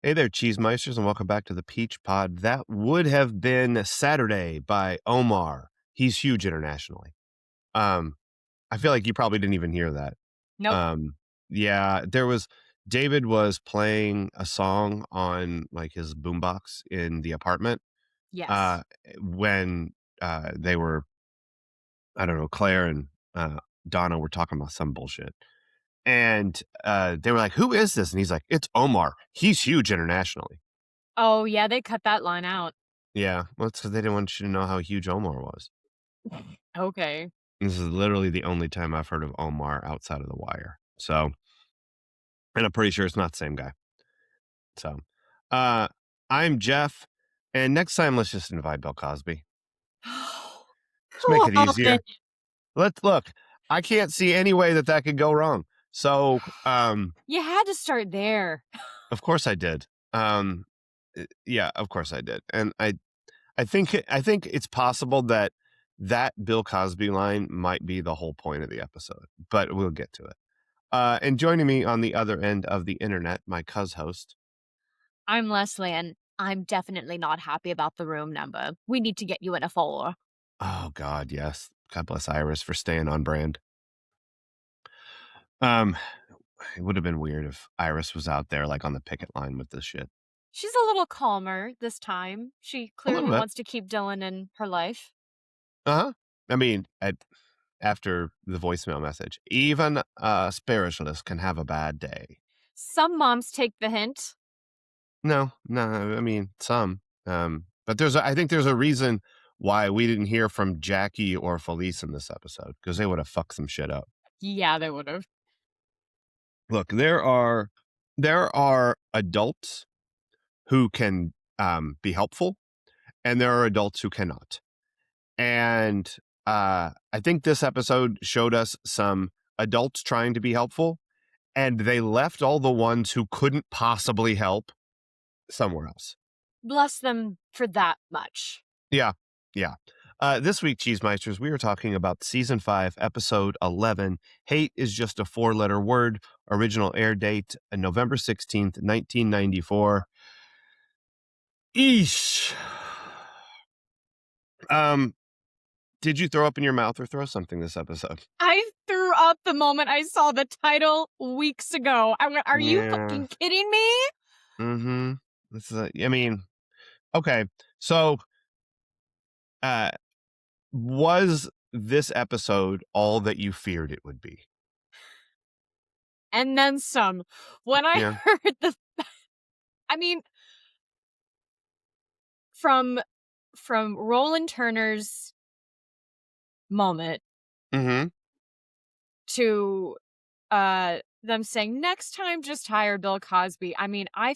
Hey there, Cheesemeisters, and welcome back to the Peach Pod. That would have been Saturday by Omar. He's huge internationally. Um, I feel like you probably didn't even hear that. Nope. Um, yeah, David was playing a song on like his boombox in the apartment Yes. uh, when they were, I don't know, Claire and Donna were talking about some bullshit. And they were like, "Who is this?" And he's like, "It's Omar. He's huge internationally." Oh, yeah, they cut that line out. Yeah, well, it's 'cause they didn't want you to know how huge Omar was. Okay. This is literally the only time I've heard of Omar outside of The Wire. So, and I'm pretty sure it's not the same guy. So, uh, I'm Jeff, and next time let's just invite Bill Cosby. Let's make it Love easier. it. Let's look. I can't see any way that could go wrong. So, You had to start there. of course I did. Yeah, of course I did. And I think it's possible that Bill Cosby line might be the whole point of the episode, but we'll get to it. And joining me on the other end of the internet, my host. I'm Leslie, and I'm definitely not happy about the room number. We need to get you in a 4. Oh God, yes. God bless Iris for staying on brand. Um, it would have been weird if Iris was out there like on the picket line with this shit. She's a little calmer this time. She A little clearly bit. wants to keep Dylan in her life. Uh huh. I mean, after the voicemail message, even a spiritualist can have a bad day. Some moms take the hint. No, I mean some. But I think there's a reason why we didn't hear from Jackie or Felice in this episode because they would have fucked some shit up. Yeah, they would have. Look, there are adults who can be helpful, and there are adults who cannot. And I think this episode showed us some adults trying to be helpful, and they left all the ones who couldn't possibly help somewhere else. Bless them for that much. Yeah. Yeah. This week, Cheesemeisters, we are talking about season 5, episode 11. Hate is just a 4-letter word. Original air date, November 16th, 1994. Eesh. Did you throw up in your mouth or throw something this episode? I threw up the moment I saw the title weeks ago. I went, are you Yeah. fucking kidding me? Mm-hmm. I mean, okay. So, uh, was this episode all that you feared it would be? And then some. When I Yeah. heard I mean, from Roland Turner's moment Mm-hmm. to them saying next time just hire Bill Cosby. I mean, I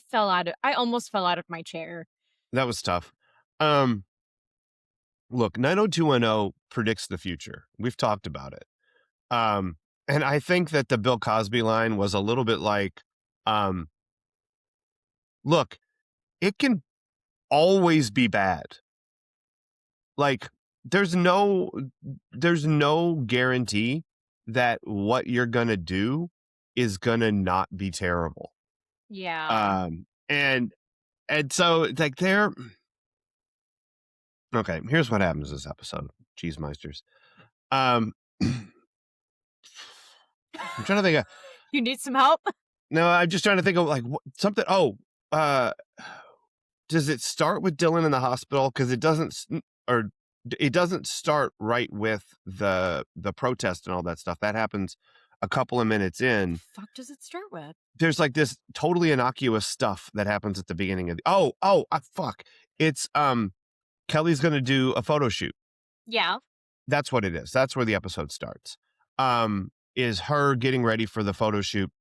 almost fell out of my chair. That was tough. Um, Look, 90210 predicts the future. We've talked about it. Um, and I think that the Bill Cosby line was a little bit like, um, look, it can always be bad. Like there's no guarantee that what you're going to do is going to not be terrible. Yeah. And so it's like okay, here's what happens this episode, Cheesemeisters. Um, I'm trying to think of, You need some help? no, I'm just trying to think of like something. Oh, uh, does it start with Dylan in the hospital? Because it doesn't, or it doesn't start right with the protest and all that stuff. That happens a couple of minutes in. Fuck does it start with? There's like this totally innocuous stuff that happens at the beginning of fuck. It's Kelly's gonna do a photo shoot. Yeah. That's what it is. That's where the episode starts. Is her getting ready for the photo shoot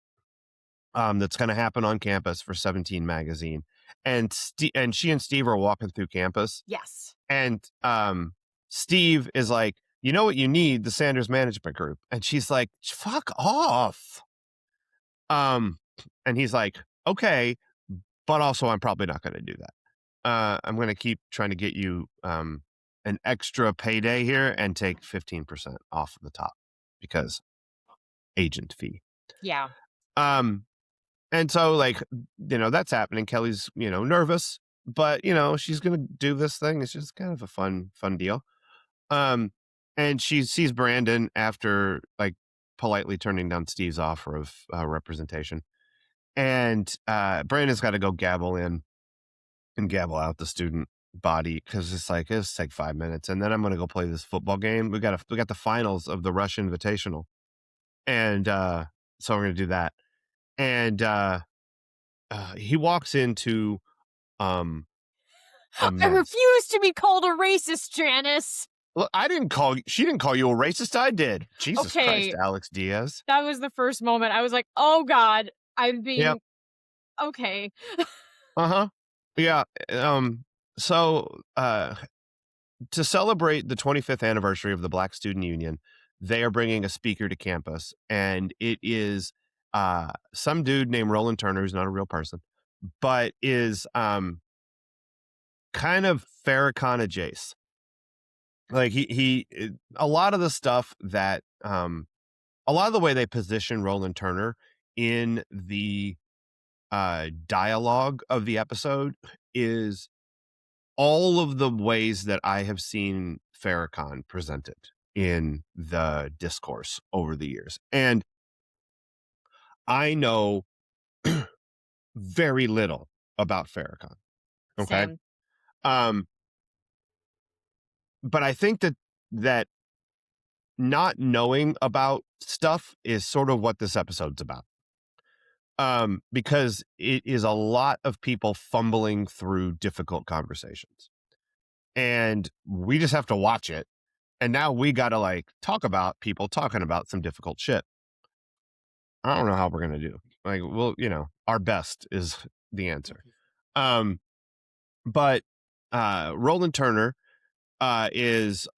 that's going to happen on campus for 17 magazine. And she and Steve are walking through campus. Yes. And Steve is like, you know what you need? The Sanders Management Group. And she's like, fuck off. And he's like, okay, but also I'm probably not going to do that. I'm going to keep trying to get you an extra payday here and take 15% off the top because agent fee. Yeah. Um, And so, like, that's happening. Kelly's, nervous, but, she's going to do this thing. It's just kind of a fun deal. Um, and she sees Brandon after, like, politely turning down Steve's offer of representation. And Brandon's got to go gabble in and gabble out the student body because it's take 5 minutes, and then I'm going to go play this football game. We got the finals of the Rush Invitational, and so we're going to do that. And he walks into um a I mess. refuse to be called a racist, Janice. Look, she didn't call you a racist. I did. Jesus Christ, Okay, Alex Diaz. that was the first moment I was like, "Oh God, I'm Yep. being okay." Uh-huh. Yeah. So to celebrate the 25th anniversary of the Black Student Union, they are bringing a speaker to campus, and it is some dude named Roland Turner, who's not a real person, but is kind of Farrakhan adjacent. Like a lot of the stuff that a lot of the way they position Roland Turner in the dialogue of the episode is all of the ways that I have seen Farrakhan presented in the discourse over the years. And I know very little about Farrakhan. Okay. Same. Um, but I think that not knowing about stuff is sort of what this episode's about. Because it is a lot of people fumbling through difficult conversations. And we just have to watch it. And now we got to like talk about people talking about some difficult shit. I don't know how we're going to do. Like, well, our best is the answer. Um, but Roland Turner is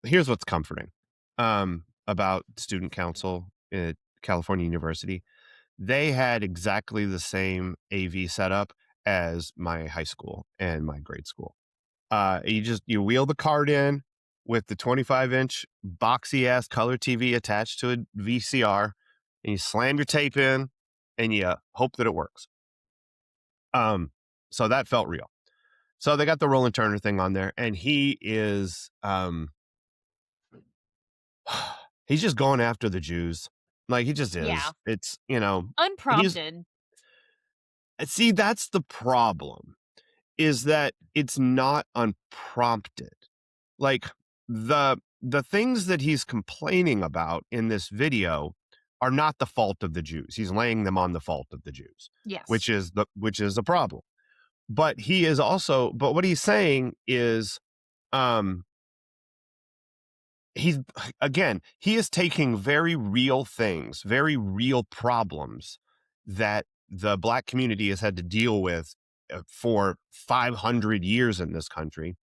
here's what's comforting about student council at California University. They had exactly the same AV setup as my high school and my grade school. You wheel the card in with the 25-inch boxy ass color TV attached to a VCR, and you slam your tape in, and you hope that it works. So that felt real. So they got the Roland Turner thing on there, and he is he's just going after the Jews. Like, he just Yeah, is. It's, he's unprompted. see, that's the problem, is that it's not unprompted. Like, the things that he's complaining about in this video are not the fault of the Jews. He's laying them on the fault of the Jews, Yes. which is a problem. But what he's saying is, um, he is taking very real things, very real problems that the Black community has had to deal with for 500 years in this country,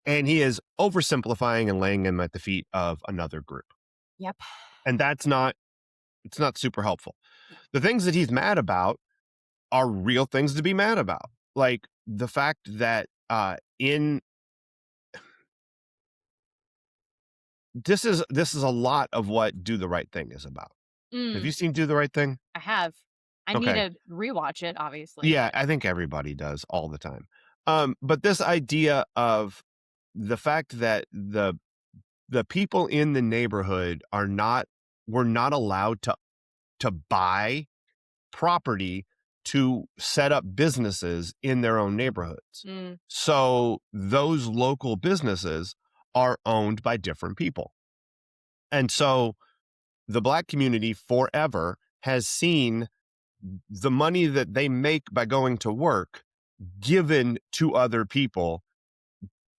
and he is oversimplifying and laying them at the feet of another group. Yep. And it's not super helpful. The things that he's mad about are real things to be mad about. Like the fact that in this is a lot of what Do the Right Thing is about. Have Mm, you seen Do the Right Thing? I have. I need Okay. to rewatch it, obviously, Yeah, but I think everybody does all the time. But this idea of the fact that the people in the neighborhood were not allowed to buy property to set up businesses in their own neighborhoods. mm, So those local businesses are owned by different people. And so the Black community forever has seen the money that they make by going to work given to other people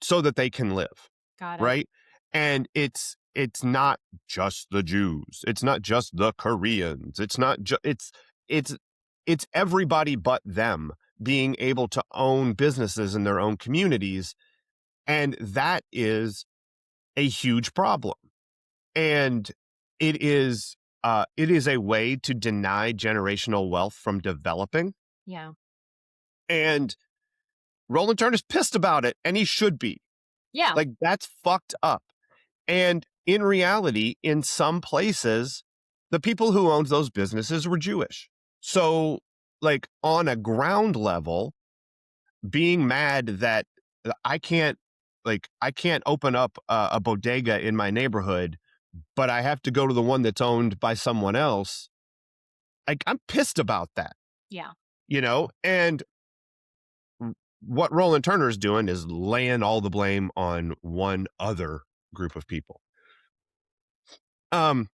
so that they can live, got it. right? And it's not just the Jews. It's not just the Koreans. It's not just it's it's everybody but them being able to own businesses in their own communities, and that is a huge problem. And it is a way to deny generational wealth from developing. Yeah. And Roland Turner's pissed about it, and he should be. Yeah. Like, that's fucked up. And in reality, in some places, the people who owned those businesses were Jewish. So, like, on a ground level, being mad that I can't, I can't open up a bodega in my neighborhood, but I have to go to the one that's owned by someone else. Like, I'm pissed about that, Yeah. And what Roland Turner is doing is laying all the blame on one other group of people. And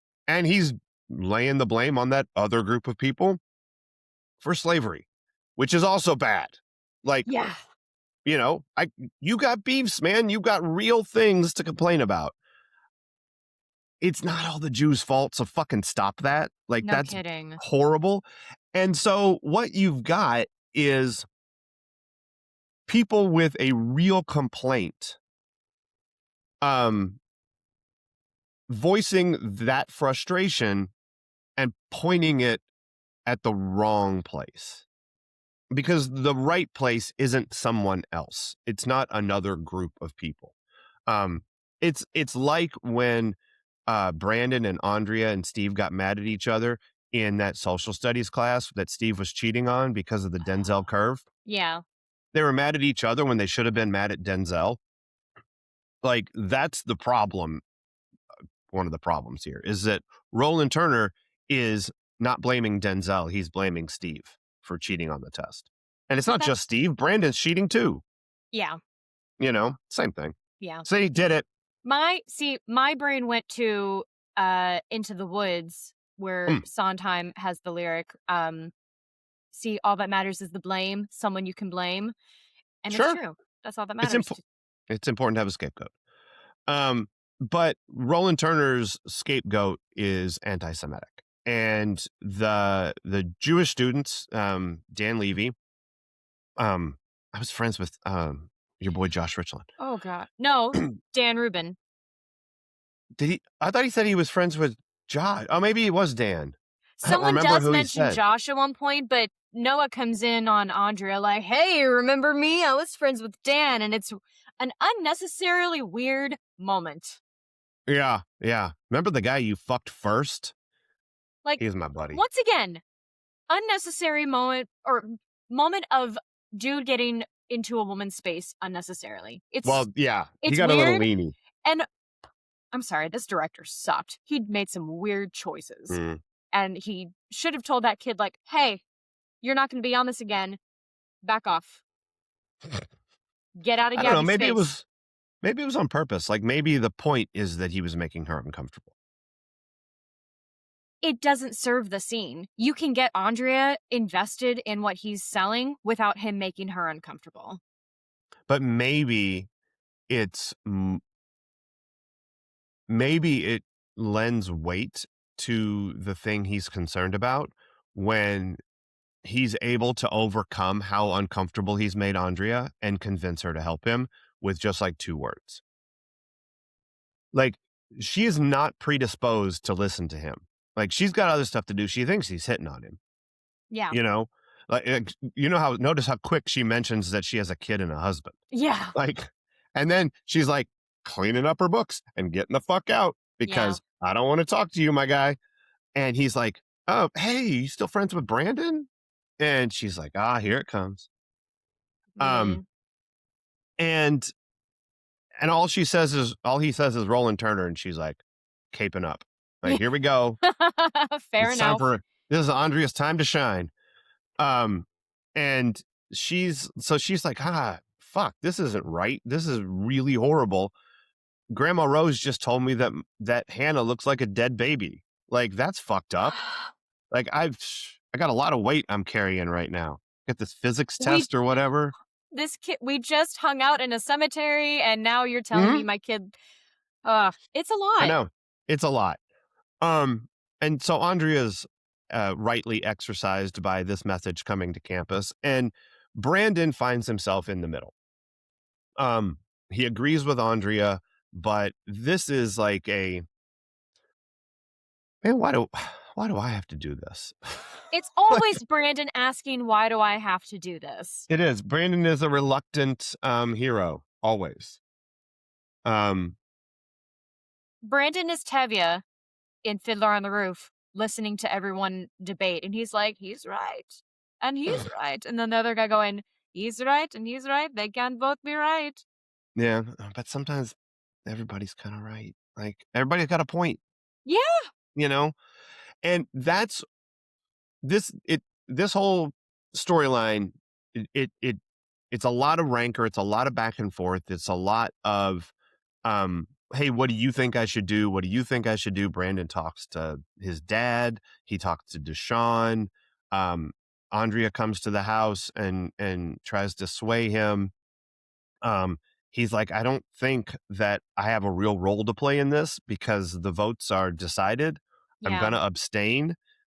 he's laying the blame on that other group of people for slavery, which is also bad. Like, Yeah. you got beefs, man. You got real things to complain about. It's not all the Jews' fault, so fucking stop that. Like, No that's kidding. horrible. And so what you've got is people with a real complaint um voicing that frustration and pointing it at the wrong place. Because the right place isn't someone else. It's not another group of people. Um, it's like when Brandon and Andrea and Steve got mad at each other in that social studies class that Steve was cheating on because of the Denzel curve. Yeah. They were mad at each other when they should have been mad at Denzel. Like, that's the problem. One of the problems here is that Roland Turner is not blaming Denzel. He's blaming Steve for cheating on the test. And it's not That just Steve. Brandon's cheating too. Yeah. Same thing. Yeah. So he did it. My brain went to Into the Woods, where Mm, Sondheim has the lyric, see, all that matters is the blame, someone you can blame. And it's sure. true. That's all that It's matters. important. It's important to have a scapegoat. But Roland Turner's scapegoat is anti-Semitic. And the Jewish students, Dan Levy, I was friends with your boy Josh Richland. Oh god. No, Dan Rubin. Did he? I thought he said he was friends with Josh. Oh, maybe he was Dan. I don't Someone remember does who he mention said. Josh at one point, but Noah comes in on Andrea like, "Hey, remember me? I was friends with Dan," and it's an unnecessarily weird moment. Yeah, yeah. Remember the guy you fucked first? Like, He was my buddy. once again, unnecessary moment, or moment of dude getting into a woman's space unnecessarily. Well, yeah, he It's got a little weird, leany. and I'm sorry, this director sucked. He'd made some weird choices. Mm. And he should have told that kid, like, "Hey, you're not going to be on this again. Back off. Get out of I don't know. Gabby's face." Maybe it was on purpose. Like, maybe the point is that he was making her uncomfortable. It doesn't serve the scene. You can get Andrea invested in what he's selling without him making her uncomfortable. But it's maybe it lends weight to the thing he's concerned about when he's able to overcome how uncomfortable he's made Andrea and convince her to help him with just like 2 words. Like, she is not predisposed to listen to him. Like, she's got other stuff to do. She thinks he's hitting on him, Yeah. you know? Notice how quick she mentions that she has a kid and a husband. Yeah. Like, and then she's like cleaning up her books and getting the fuck out Yeah. because I don't want to talk to you, my guy. And he's like, "Oh, hey, you still friends with Brandon?" And she's like, here it comes. Um, Mm. and all he says is Roland Turner, and she's like, caping up. Like, here we go. Fair enough. This is Andrea's time to shine. And she's like, fuck, this isn't right. This is really horrible. Grandma Rose just told me that Hannah looks like a dead baby. Like, that's fucked up. Like, I got a lot of weight I'm carrying right now. Get this physics We test or whatever. this kid we just hung out in a cemetery and now you're telling me Mhm. my kid it's a I lot. know. It's a lot. And so Andrea's rightly exercised by this message coming to campus, and Brandon finds himself in the middle. He agrees with Andrea, but this is like man, why do I have to do this? It's Like, always Brandon asking, "Why do I have to do this?" it is. Brandon is a reluctant hero, always. Brandon is Tevye in Fiddler on the Roof, listening to everyone debate, and he's like, "He's right, and he's right," and then the other guy going, "He's right, and he's right, they can't both be right." Yeah, but sometimes everybody's kind of right. Like everybody's got a point, Yeah, you know? And that's this whole storyline, it it's a lot of rancor, it's a lot of back and forth, it's a lot of hey, what do you think I should do? What do you think I should do? Brandon talks to his dad, he talks to Deshaun. Um, Andrea comes to the house and tries to sway him. Um, he's like, I don't think that I have a real role to play in this because the votes are decided. I'm yeah. gonna abstain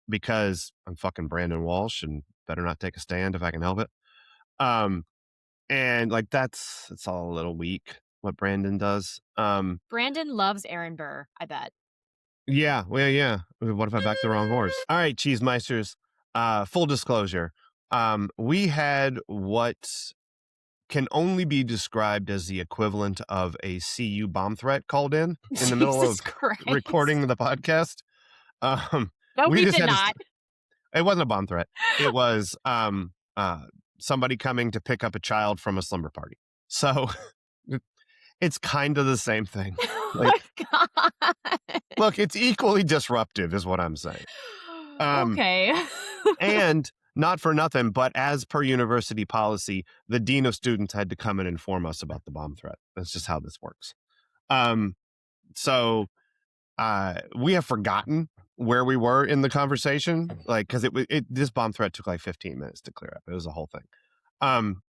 because I'm fucking Brandon Walsh and better not take a stand if I can help it. Um, and like that's it's all a little weak what Brandon does. Brandon loves Aaron Burr, I bet. Yeah, well, yeah. What if I backed the wrong horse? All right, cheese meisters. Full disclosure. We had what can only be described as the equivalent of a CU bomb threat called in the middle Jesus of Christ. recording the podcast. Um, No, we he just did had to not. it wasn't a bomb threat. It was somebody coming to pick up a child from a slumber party. So it's kind of the same thing. Oh Like, my god. look, it's equally disruptive, is what I'm saying. Um, Okay. and not for nothing, but as per university policy, the dean of students had to come and inform us about the bomb threat. That's just how this works. Um, so we have forgotten where we were in the conversation, like because this bomb threat took like 15 minutes to clear up. It was a whole thing. Um,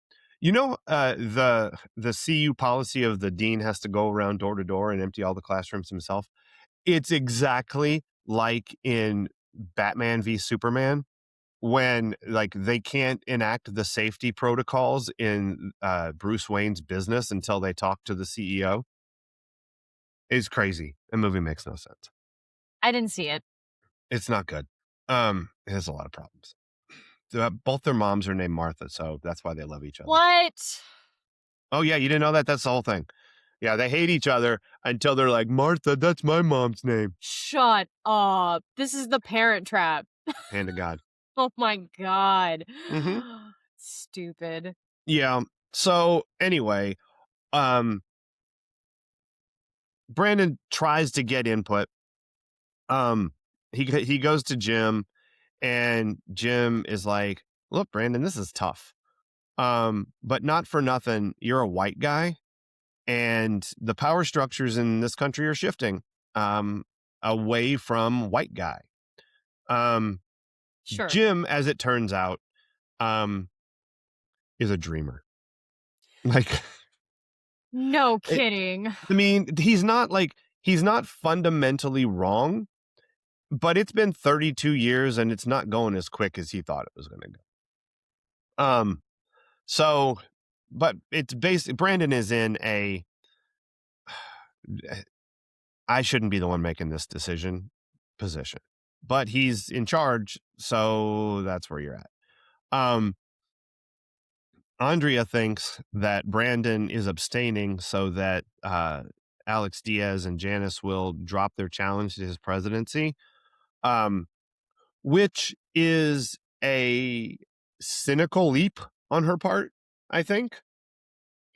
the CU policy of the dean has to go around door to door and empty all the classrooms himself. It's exactly like in Batman v Superman when like they can't enact the safety protocols in Bruce Wayne's business until they talk to the CEO. It's crazy. The movie makes no sense. I didn't see it. It's not good. It has a lot of problems. Both their moms are named Martha, so that's why they love each other. What? Oh yeah, you didn't know that? That's the whole thing. Yeah, they hate each other until they're like, Martha, that's my mom's name. Shut up. This is the Parent Trap. Hand of God. Oh my god. Mm-hmm. Stupid. Yeah. So anyway, um, Brandon tries to get input. Um, he goes to Jim, and Jim is like, "Look, Brandon, this is tough. But not for nothing. You're a white guy, and the power structures in this country are shifting away from white guy. Um, Sure. Jim, as it turns out, um, is a dreamer. Like, No it, kidding. I mean, he's not fundamentally wrong, but it's been 32 years and it's not going as quick as he thought it was going to go. So, but it's basically Brandon is in a I shouldn't be the one making this decision position, but he's in charge, so that's where you're at. Um, Andrea thinks that Brandon is abstaining so that Alex Diaz and Janice will drop their challenge to his presidency, um, which is a cynical leap on her part, I think.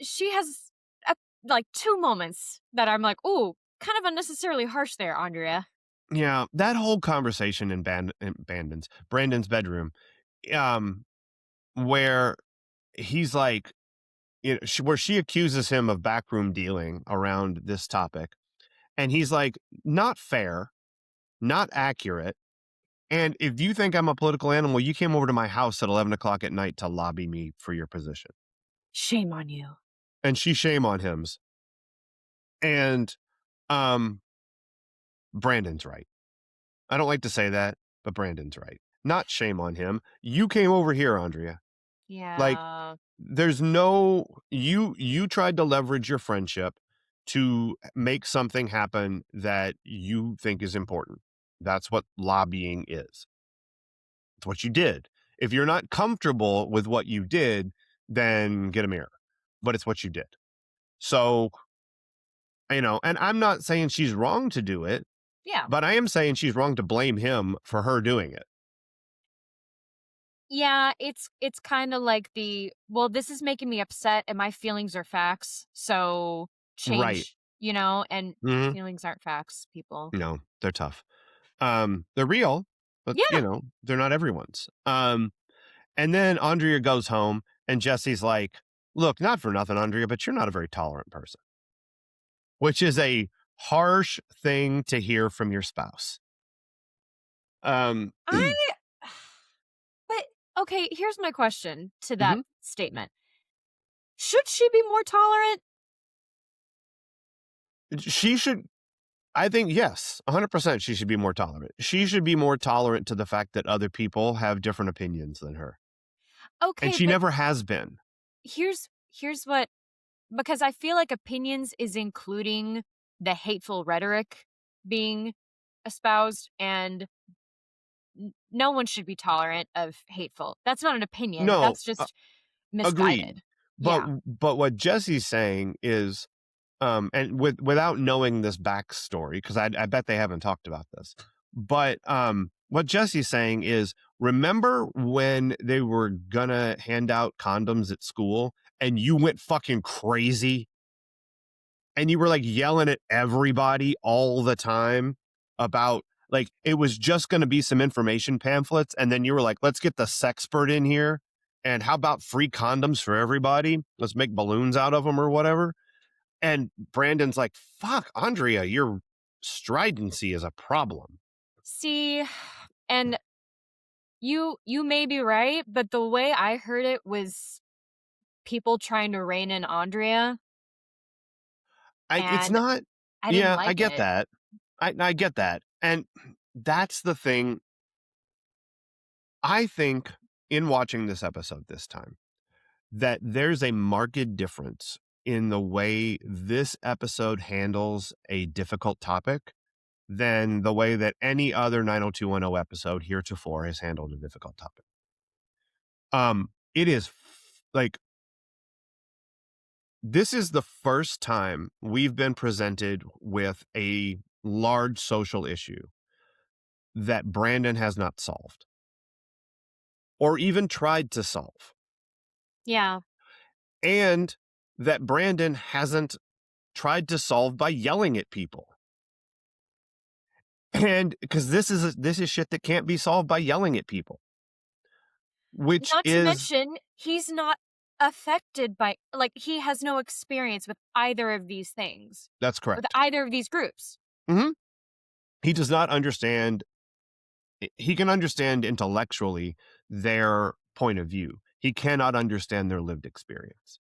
She has like 2 moments that I'm like, "Ooh, kind of unnecessarily harsh there, Andrea." Yeah, that whole conversation in Brandon's bedroom, um, where he's like, where she accuses him of backroom dealing around this topic, and he's like, not fair, not accurate. And if you think I'm a political animal, you came over to my house at 11 o'clock at night to lobby me for your position. Shame on you. And she shame on him's. And um, Brandon's right. I don't like to say that, but Brandon's right. Not shame on him. You came over here, Andrea. Like, Yeah. there's no you tried to leverage your friendship to make something happen that you think is important. That's what lobbying is. It's what you did. If you're not comfortable with what you did, then get a mirror. But it's what you did. So, and I'm not saying she's wrong to do it. Yeah. But I am saying she's wrong to blame him for her doing it. Yeah, it's kinda like "Well, this is making me upset and my feelings are facts, so Right. change," and Mhm. feelings aren't facts, people. No, they're tough. They're real, but, Yeah, they're not everyone's. And then Andrea goes home, and Jesse's like, "Look, not for nothing, Andrea, but you're not a very tolerant person," which is a harsh thing to hear from your spouse. Um, I but, okay, here's my question to that mhm. statement. Should she be more tolerant? She should I think, yes, 100% she should be more tolerant. She should be more tolerant to the fact that other people have different opinions than her, and Okay, she but never has been. here's what because I feel like opinions is including the hateful rhetoric being espoused, and no one should be tolerant of hateful. That's not an opinion. No, That's just agreed. misguided. But Yeah. what Jesse's saying is, and without knowing this backstory, because I bet they haven't talked about this, but what Jesse's saying is, remember when they were gonna hand out condoms at school, and you went fucking crazy, and you were like yelling at everybody all the time about like it was just going to be some information pamphlets, and then you were like, let's get the sexpert in here, and how about free condoms for everybody, let's make balloons out of them or whatever. And Brandon's like, fuck, Andrea, your stridency is a problem. See, and you may be right, but the way I heard it was people trying to rein in Andrea, It's and not. I didn't Yeah, I like get it. that. I get that, and that's the thing. I think in watching this episode this time that there's a marked difference in the way this episode handles a difficult topic than the way that any other 90210 episode heretofore has handled a difficult topic. It is like this is the first time we've been presented with a large social issue that Brandon has not solved or even tried to solve, Yeah. and that Brandon hasn't tried to solve by yelling at people. And because this is shit that can't be solved by yelling at people, which Not to is mention, he's not affected by like, he has no experience with either of these things, that's with correct. either of these groups. Mhm. He does not understand. He can understand intellectually their point of view. He cannot understand their lived experience.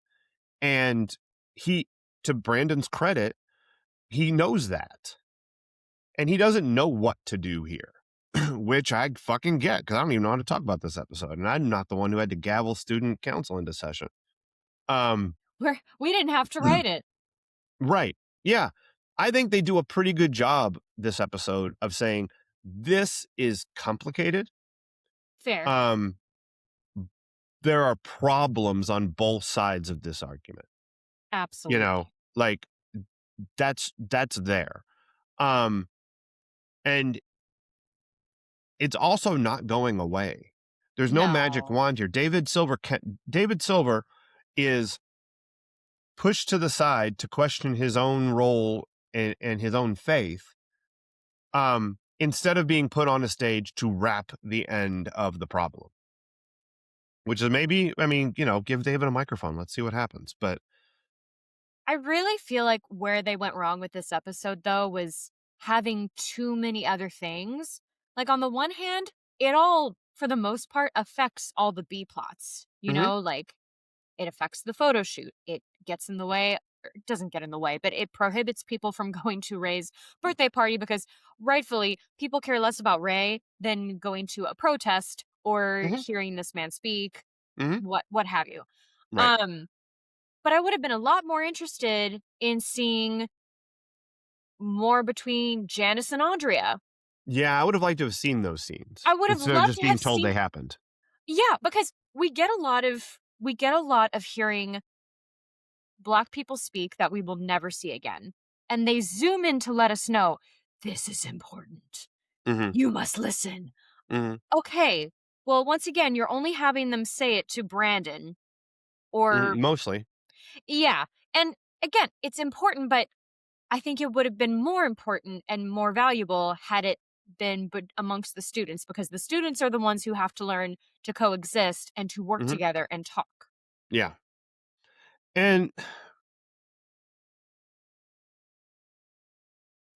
And he, to Brandon's credit, he knows that. And he doesn't know what to do here, which I fucking get because I don't even know how to talk about this episode. And I'm not the one who had to gavel student council into session. Um, We didn't have to write it. right. Yeah. I think they do a pretty good job this episode of saying this is complicated. Fair. Um, there are problems on both sides of this argument. You know, Absolutely. like that's there. Um, and it's also not going away. There's no magic No. wand here. David Silver is pushed to the side to question his own role and his own faith, instead of being put on a stage to wrap the end of the problem. Which is maybe, I mean, give David a microphone. Let's see what happens. But I really feel like where they went wrong with this episode, though, was having too many other things. Like, on the one hand, it all, for the most part, affects all the B plots. mhm, Like, it affects the photo shoot. It gets in the way, or it doesn't get in the way, but it prohibits people from going to Ray's birthday party because rightfully, people care less about Ray than going to a protest or mhm, hearing this man speak, mhm, what have you. right. Um, but I would have been a lot more interested in seeing more between Janice and Andrea. Yeah, I would have liked to have seen those scenes I would have instead of loved just to have being told seen. they happened. Yeah, because we get a lot of hearing Black people speak that we will never see again. And they zoom in to let us know This is important. Mhm. You must listen. Mhm. Okay. Well, once again, you're only having them say it to Brandon or Mhm. Mostly. yeah. And again, it's important, but I think it would have been more important and more valuable had it been but amongst the students because the students are the ones who have to learn to coexist and to work Mhm. together and talk. Yeah. And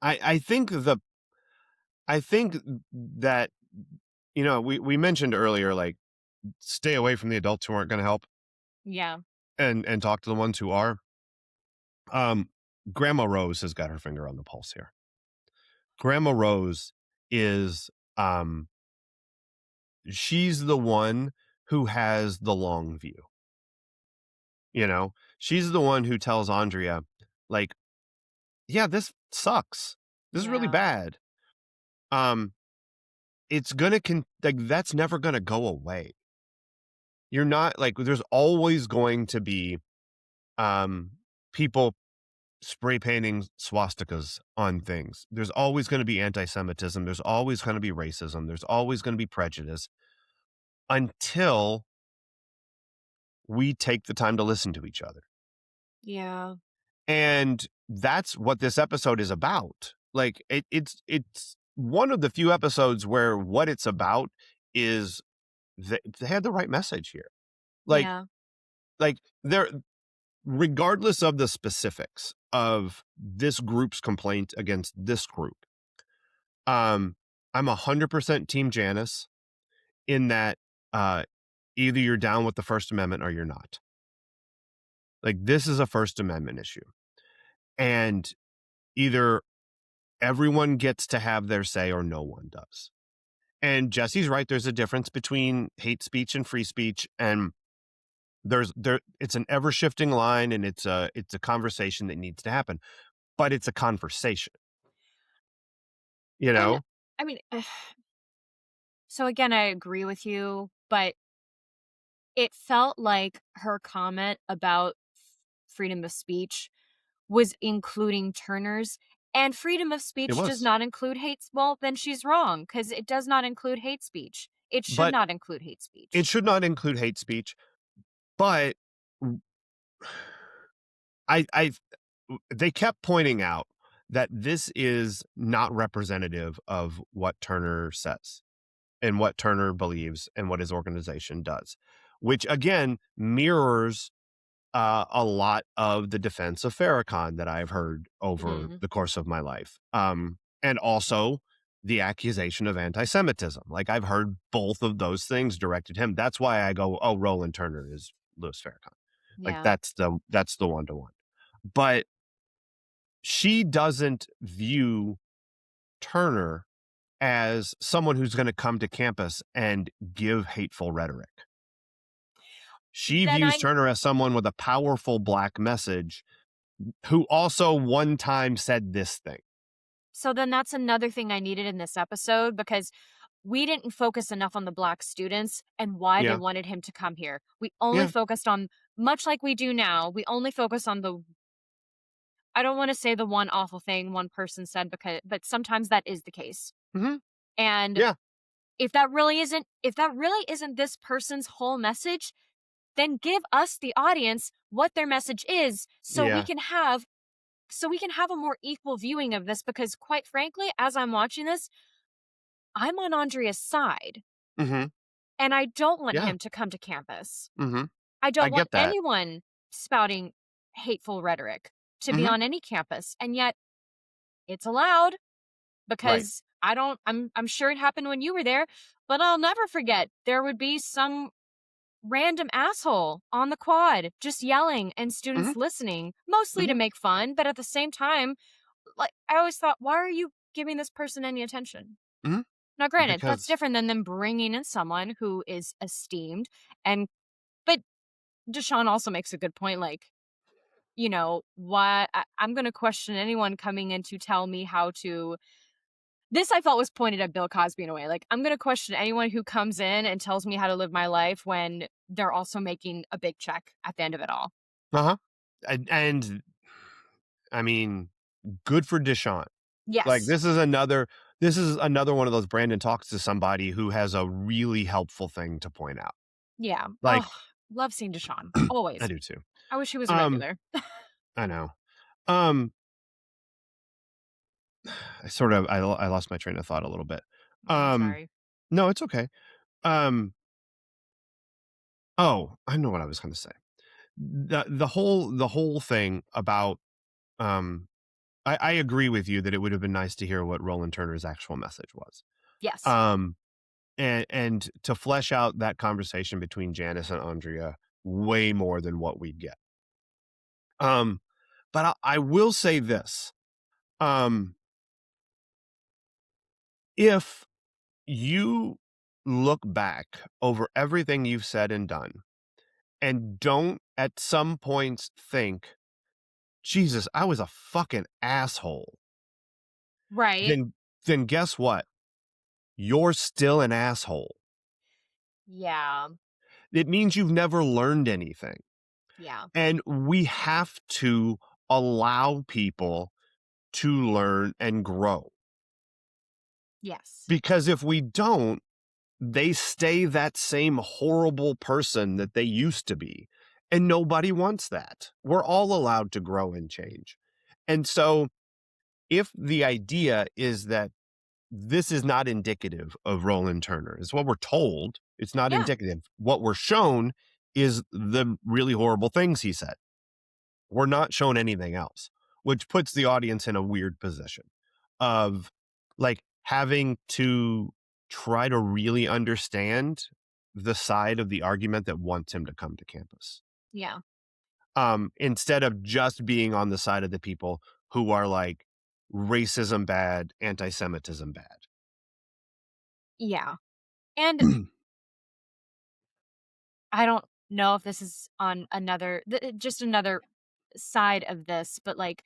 I think that, we mentioned earlier, like, stay away from the adults who aren't gonna help Yeah. and talk to the ones who are. Um, Grandma Rose has got her finger on the pulse here. Grandma Rose is, um she's the one who has the long view, you know? She's the one who tells Andrea, like, "Yeah, this sucks. This is really Yeah. bad. Um, it's gonna like, that's never gonna go away. You're not like, there's always going to be, um, people spray painting swastikas on things. There's always gonna be anti-Semitism. There's always gonna be racism. There's always gonna be prejudice until we take the time to listen to each other." Yeah. And that's what this episode is about. Like, it's one of the few episodes where what it's about is they had the right message here. Like Yeah. they're, regardless of the specifics of this group's complaint against this group, um, I'm 100% team Janice in that, uh, either you're down with the First Amendment or you're not. Like, this is a First Amendment issue, and either everyone gets to have their say or no one does. And Jesse's right. There's a difference between hate speech and free speech. And it's an ever shifting line, and it's a conversation that needs to happen, but it's a conversation, you And know? I mean, so again, I agree with you, but it felt like her comment about freedom of speech was including Turner's, and freedom of It speech does was, not include well, then she's wrong because it does not include hate speech. It should but not include hate it speech. should not include hate speech. But I they kept pointing out that this is not representative of what Turner says and what Turner believes and what his organization does, which again mirrors a lot of the defense of Farrakhan that I've heard over Mhm. the course of my life. And also the accusation of anti-Semitism. Like, I've heard both of those things directed him. That's why I go, oh, Roland Turner is Louis Farrakhan. Like, Yeah. that's the one to one. But she doesn't view Turner as someone who's going to come to campus and give hateful rhetoric. She Then views I Turner as someone with a powerful black message who also one time said this thing. so then that's another thing I needed in this episode because we didn't focus enough on the black students and why they Yeah. wanted him to come here. We only Yeah. focused on much like we do now, we only focus on the I don't want to say the one awful thing one person said because but sometimes that is the case. Mhm. And Yeah. if that really isn't this person's whole message, then give us the audience what their message is Yeah. so we can have a more equal viewing of this because quite frankly, as I'm watching this, I'm on Andrea's side Mhm. and I don't want Yeah. him to come to campus. Mhm. I I don't want get that. anyone spouting hateful rhetoric to be Mhm. on any campus. And yet it's allowed Right. because I'm sure it happened when you were there, but I'll never forget there would be some random asshole on the quad just yelling and Mhm. students listening, mostly to Mhm. make fun, but at the same time, like I always thought, why are you giving this person any attention? Mhm. Now, granted, that's Because different than them bringing in someone who is esteemed, and but Deshaun also makes a good point, like why I'm going to question anyone coming in to tell me how to. This I felt was pointed at Bill Cosby in a way. Like, I'm going to question anyone who comes in and tells me how to live my life when they're also making a big check at the end of it all. uh-huh. And I mean, good for Deshaun. Like, Yes. this is another one of those Brandon talks to somebody who has a really helpful thing to point out. Yeah. Like, Oh, love seeing Deshaun. I Always. do too. I wish he was a Um, regular. I know. Um, I lost my train of thought a little bit. Oh, I'm Um, sorry. no, it's okay. Um, oh, I know what I was gonna say. The whole thing about, um I agree with you that it would have been nice to hear what Roland Turner's actual message was. Yes. Um, and to flesh out that conversation between Janice and Andrea way more than what we get. Um, but I will say this. Um, if you look back over everything you've said and done and don't at some points think, Jesus, I was a fucking asshole, Right. then then guess what? You're still an asshole. Yeah. It means you've never learned anything. Yeah. And we have to allow people to learn and grow. Yes. Because if we don't, they stay that same horrible person that they used to be. And nobody wants that. We're all allowed to grow and change. And so, if the idea is that this is not indicative of Roland Turner, is what we're told, it's not Yeah. indicative. What we're shown is the really horrible things he said. We're not shown anything else, which puts the audience in a weird position of like having to try to really understand the side of the argument that wants him to come to campus. Yeah. Instead of just being on the side of the people who are like racism bad, anti-Semitism bad. Yeah. And I don't know if this is on just another side of this, but like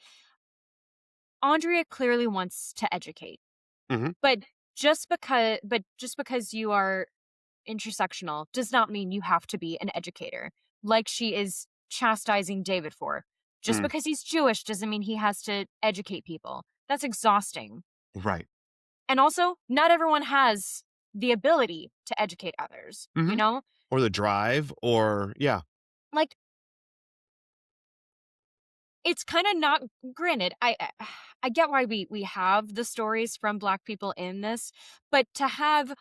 Andrea clearly wants to educate. Hmm. But just because you are intersectional does not mean you have to be an educator, like she is chastising David for. Just Mm, because he's Jewish doesn't mean he has to educate people. That's exhausting. right. And also, not everyone has the ability to educate others, Hmm. Or the drive, or yeah. Like, it's kinda not granted, I get why we have the stories from Black people in this, but to have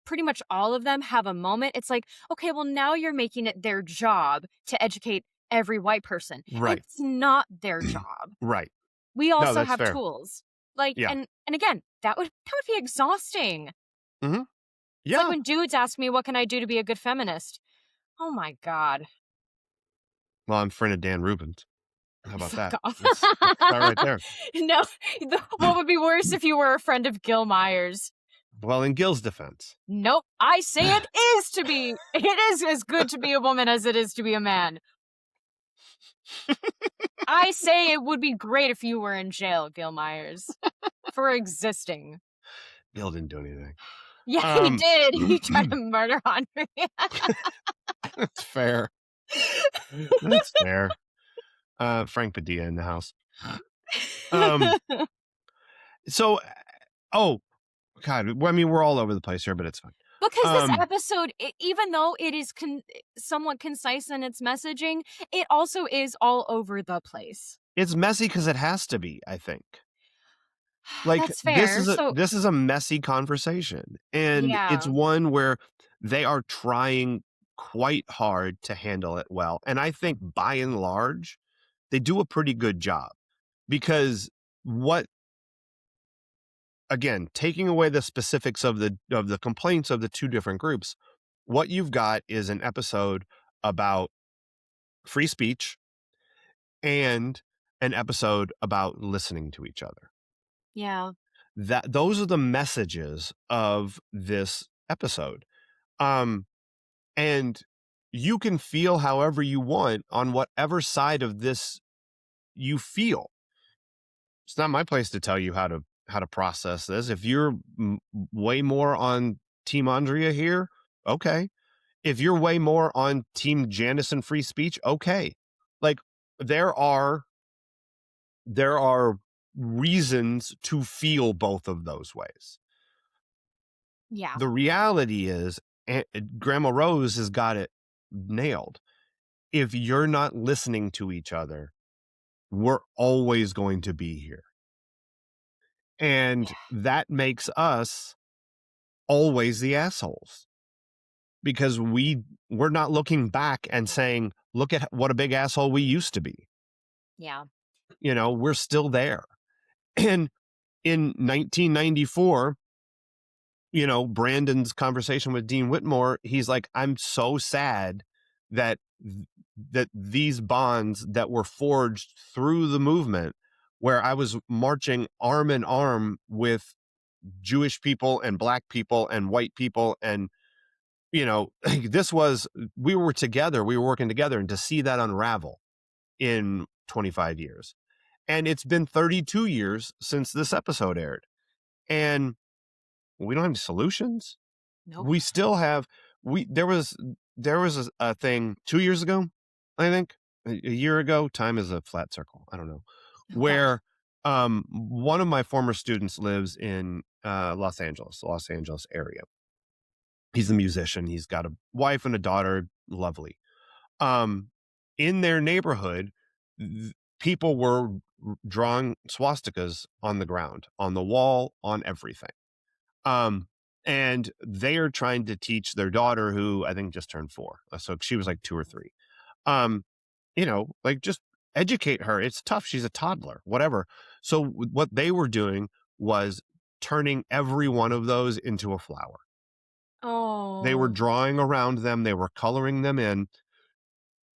pretty much all of them have a moment, it's like, "Okay, well, now you're making it their job to educate every white person." Right. It's not their job. Right. We No, also that's have fair. tools. Like, Yeah. and again, that would be exhausting. Hmm. It's like Yeah. when dudes ask me, "What can I do to be a good feminist?" Oh my god. Well, I'm friend of Dan Rubin's. How about Fuck that? off. That's start right there. No, what would be worse if you were a friend of Gil Myers? Well, in Gil's defense, Nope, I say it is as good to be a woman as it is to be a man. I say it would be great if you were in jail, Gil Myers, for existing. Gil didn't do anything. Yeah, he Um, did. He tried to murder Andre. that's fair. That's fair. Frank Padilla in the house. Um, so, oh God, well, I mean, we're all over the place here, but it's fine. Because this Um, episode, even though it is somewhat concise in its messaging, it also is all over the place. it's messy because it has to be, I think. Like That's fair. So, this is a messy conversation, and it's yeah. one where they are trying quite hard to handle it well, and I think by and large, they do a pretty good job because what again, taking away the specifics of the complaints of the two different groups, what you've got is an episode about free speech and an episode about listening to each other. Yeah. That those are the messages of this episode. Um, and you can feel however you want on whatever side of this you feel. It's not my place to tell you how to process this. If you're way more on Team Andrea here, okay. If you're way more on Team Janice and free speech, okay. Like there are reasons to feel both of those ways. Yeah. The reality is, Grandma Rose has got it nailed. If you're not listening to each other, we're always going to be here. And Yeah. that makes us always the assholes because we're not looking back and saying, look at what a big asshole we used to be. Yeah. We're still there. And in 1994, Brandon's conversation with Dean Whitmore, he's like, I'm so sad that that these bonds that were forged through the movement, where I was marching arm in arm with Jewish people and black people and white people, and this was, we were together, we were working together, and to see that unravel in 25 years. And it's been 32 years since this episode aired, and we don't have any solutions. Nope. We still have, there was a thing 2 years ago, I think, a year ago. Time is a flat circle, I don't know, Oh gosh. where one of my former students lives in Los Angeles, the Los Angeles area. He's a musician, he's got a wife and a daughter, lovely. um in their neighborhood, people were drawing swastikas on the ground, on the wall, on everything. um, and they are trying to teach their daughter, who I think just turned 4. So she was like 2 or 3. Um, like, just educate her. It's tough. She's a toddler, whatever. So what they were doing was turning every one of those into a flower. They were Oh. drawing around them. They were coloring them in.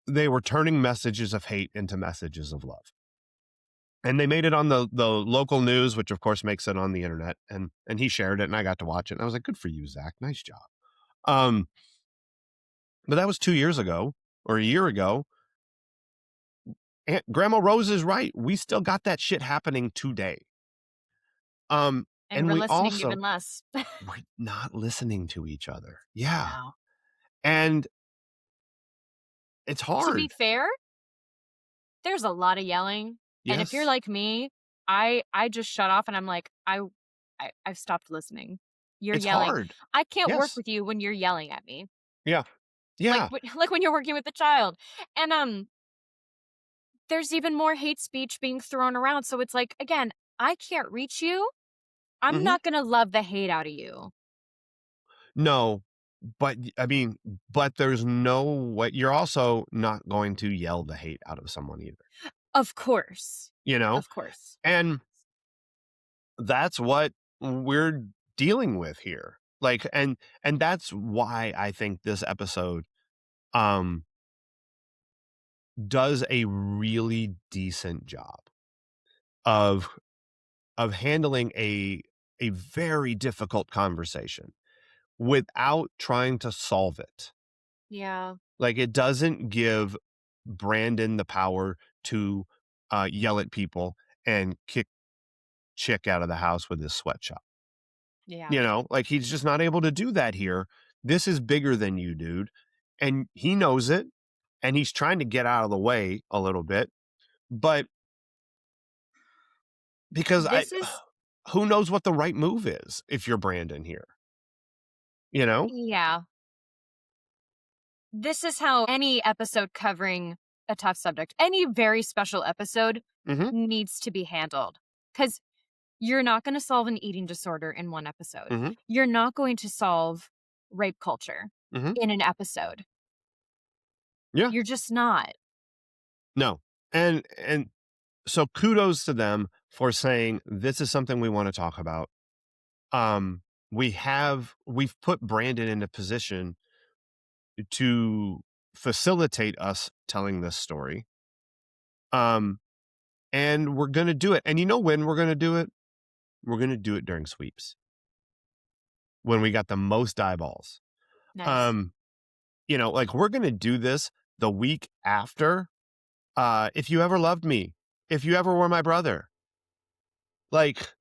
They were turning messages of hate into messages of love. And they made it on the local news, which of course makes it on the internet. And he shared it, and I got to watch it. And I was like, good for you, Zach. Nice job. Um, but that was 2 years ago or a year ago. And Grandma Rose is right. We still got that shit happening today. And And we're we listening also, even less. we're not listening to each other. Yeah. No. And it's To be hard. fair, there's a lot of yelling, and if you're Yes. like me, I just shut off and I'm like, I've stopped listening. You're It's yelling. hard. I can't work Yes. with you when you're yelling at me. Yeah. Like Yeah. like when you're working with a child. And there's even more hate speech being thrown around, so it's like, again, I can't reach you. I'm Hmm. not going to love the hate out of you. No, but I mean, but there's no way. You're also not going to yell the hate out of someone either, Of course. you know? Of course. And that's what we're dealing with here. Like, and that's why I think this episode um does a really decent job of handling a very difficult conversation without trying to solve it. Yeah. Like, it doesn't give Brandon the power to yell at people and kick chick out of the house with his sweatshop. Yeah. Like, he's just not able to do that here. This is bigger than you, dude. And he knows it. And he's trying to get out of the way a little bit. But because This is who knows what the right move is if you're Brandon here, you know? yeah. This is how any episode covering a tough subject, any very special episode Hmm. needs to be handled. Cuz you're not going to solve an eating disorder in one episode. Hmm. You're not going to solve rape culture Hmm. in an episode. Yeah. You're just not. No. And so kudos to them for saying this is something we want to talk about. Um, we've put Brandon in a position to facilitate us telling this story. Um, and we're gonna do it. And you know when we're gonna do it? We're gonna do it during sweeps when we got the most eyeballs. Nice. Um, like, we're gonna do this the week after. If you ever loved me, if you ever were my brother, like,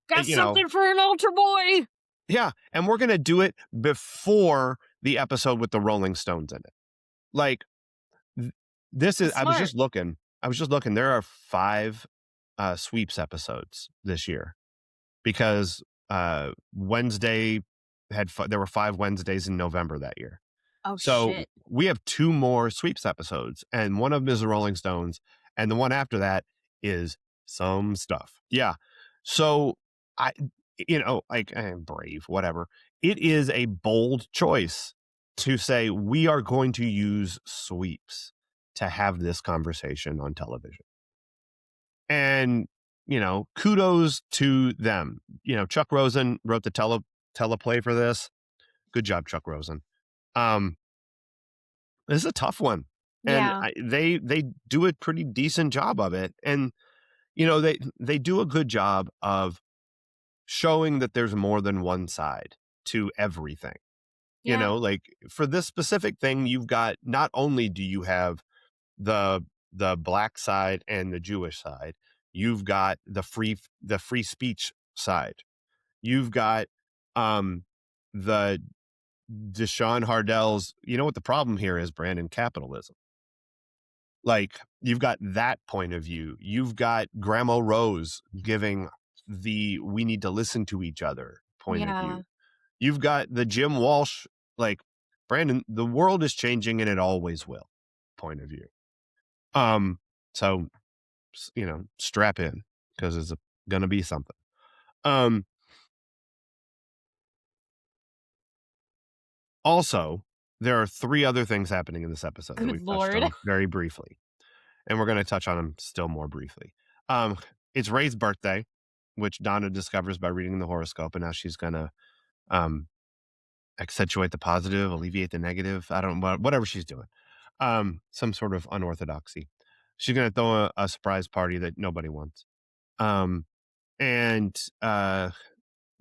Got you know, something for an altar boy. yeah, and we're gonna do it before the episode with the Rolling Stones in it. Like, th- this is. Smart. I was just looking. There are 5 sweeps episodes this year because Wednesday there were 5 Wednesdays in November that year. Oh, So shit. we have 2 more sweeps episodes, and one of them is the Rolling Stones, and the one after that is some stuff. Yeah. So I, like, brave, whatever. It is a bold choice to say we are going to use sweeps to have this conversation on television. And, kudos to them. Chuck Rosen wrote the teleplay for this. Good job, Chuck Rosen. Um, this is a tough one, and Yeah. they do a pretty decent job of it, and they do a good job of showing that there's more than one side to everything. Yeah. Like for this specific thing, you've got not only do you have the the black side and the Jewish side, you've got the free speech side. You've got um the Deshaun Hardell's. You know what the problem here is, Brandon? Capitalism. Like you've got that point of view. You've got Grandma Rose giving the we need to listen to each other point of Yeah. view. You've got the Jim Walsh, like, Brandon, the world is changing and it always will point of view. Um, so strap in because it's gonna be something. Um, Also, there are 3 other things happening in this episode that Good we've touched lord. on very briefly, and we're gonna touch on them still more briefly. Um, it's Ray's birthday, which Donna discovers by reading the horoscope, and now she's gonna um accentuate the positive, alleviate the negative. I don't know, whatever she's doing. Some sort of unorthodoxy. She's gonna throw a surprise party that nobody wants. Um, and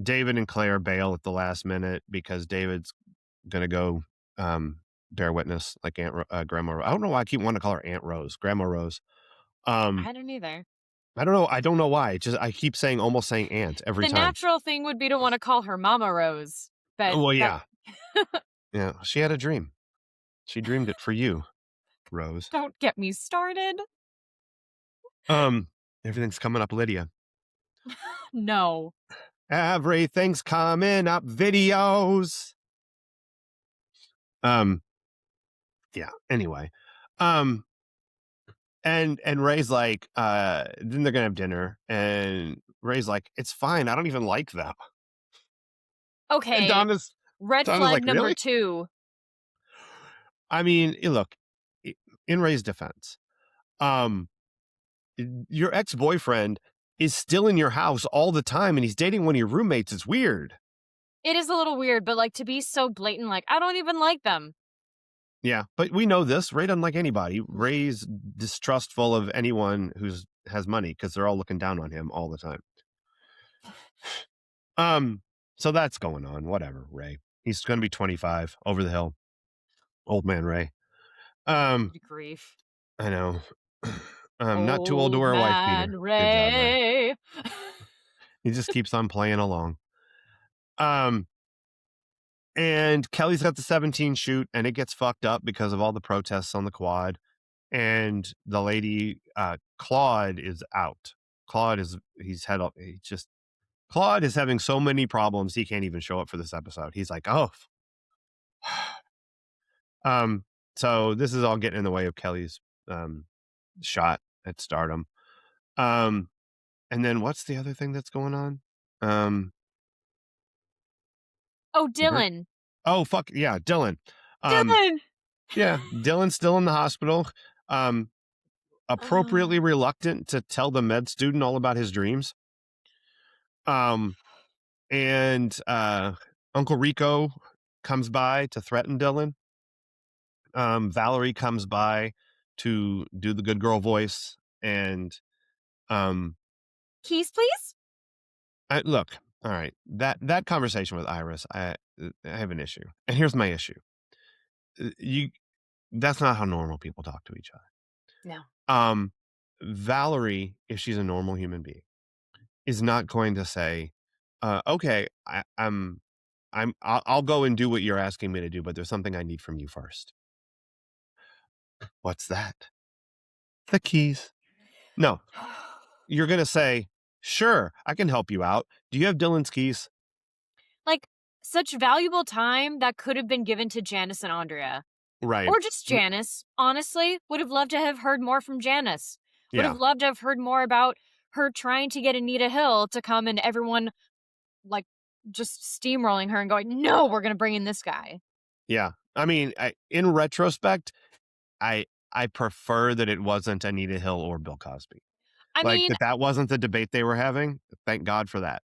David and Claire bail at the last minute because David's gonna go bear witness like Grandma. I don't know why I keep wanting to call her Aunt Rose, Grandma Rose. Um, I don't either. I don't know. I don't know why. Just I keep saying almost saying aunt every The time. natural thing would be to want to call her Mama Rose, but Well, that yeah, yeah. She had a dream. She dreamed it for you, Rose. don't get me started. Um, Everything's coming up, Lydia. No. Everything's coming up, videos. Um, yeah. Anyway, um, and Ray's like, then they're gonna have dinner, and Ray's like, it's fine. I don't even like them. And Okay. Red Donna's flag like, number really? 2. I mean, look, in Ray's defense, um, your ex boyfriend is still in your house all the time, and he's dating one of your roommates. It's weird. It is a little weird, but like to be so blatant, like, I don't even like them. Yeah, but we know this. Ray doesn't like anybody. Ray's distrustful of anyone who's has money because they're all looking down on him all the time. Um, so that's going on. Whatever, Ray. He's going to be 25, over the hill. Old man Ray. Um, Good grief. I know. Not too old to Old wear a wife man beater. Good job, Ray. Ray. He just keeps on playing along. Um, and Kelly's got the 17 shoot, and it gets fucked up because of all the protests on the quad. And the lady, Claude, is out. Claude is Claude is having so many problems he can't even show up for this episode. He's like, oh, um, so this is all getting in the way of Kelly's shot at stardom. And then what's the other thing that's going on? Um, Oh, Bert, Dylan. oh fuck yeah, Dylan. Um, Dylan. yeah, Dylan's still in the hospital. Um, Uh, Appropriately reluctant to tell the med student all about his dreams. Um, and Uncle Rico comes by to threaten Dylan. Valerie comes by to do the good girl voice, and um, Keys, please? look, all right, that conversation with Iris, I have an issue, and here's my issue. You That's not how normal people talk to each other. No. Valerie, if she's a normal human being, is not going to say, "Okay, I'll go and do what you're asking me to do, but there's something I need from you first." What's that? The keys. No. you're gonna say, "Sure, I can help you out. Do you have Dylan's keys?" Like, such valuable time that could have been given to Janice and Andrea. Right. Or just Mm, Janice, honestly. Would have loved to have heard more from Janice. Would have yeah, loved to have heard more about her trying to get Anita Hill to come and everyone, like, just steamrolling her and going, "No, we're gonna bring in this guy." yeah. I mean, in retrospect, I I prefer that it wasn't Anita Hill or Bill Cosby. I Like, mean, that wasn't the debate they were having. Thank God for that.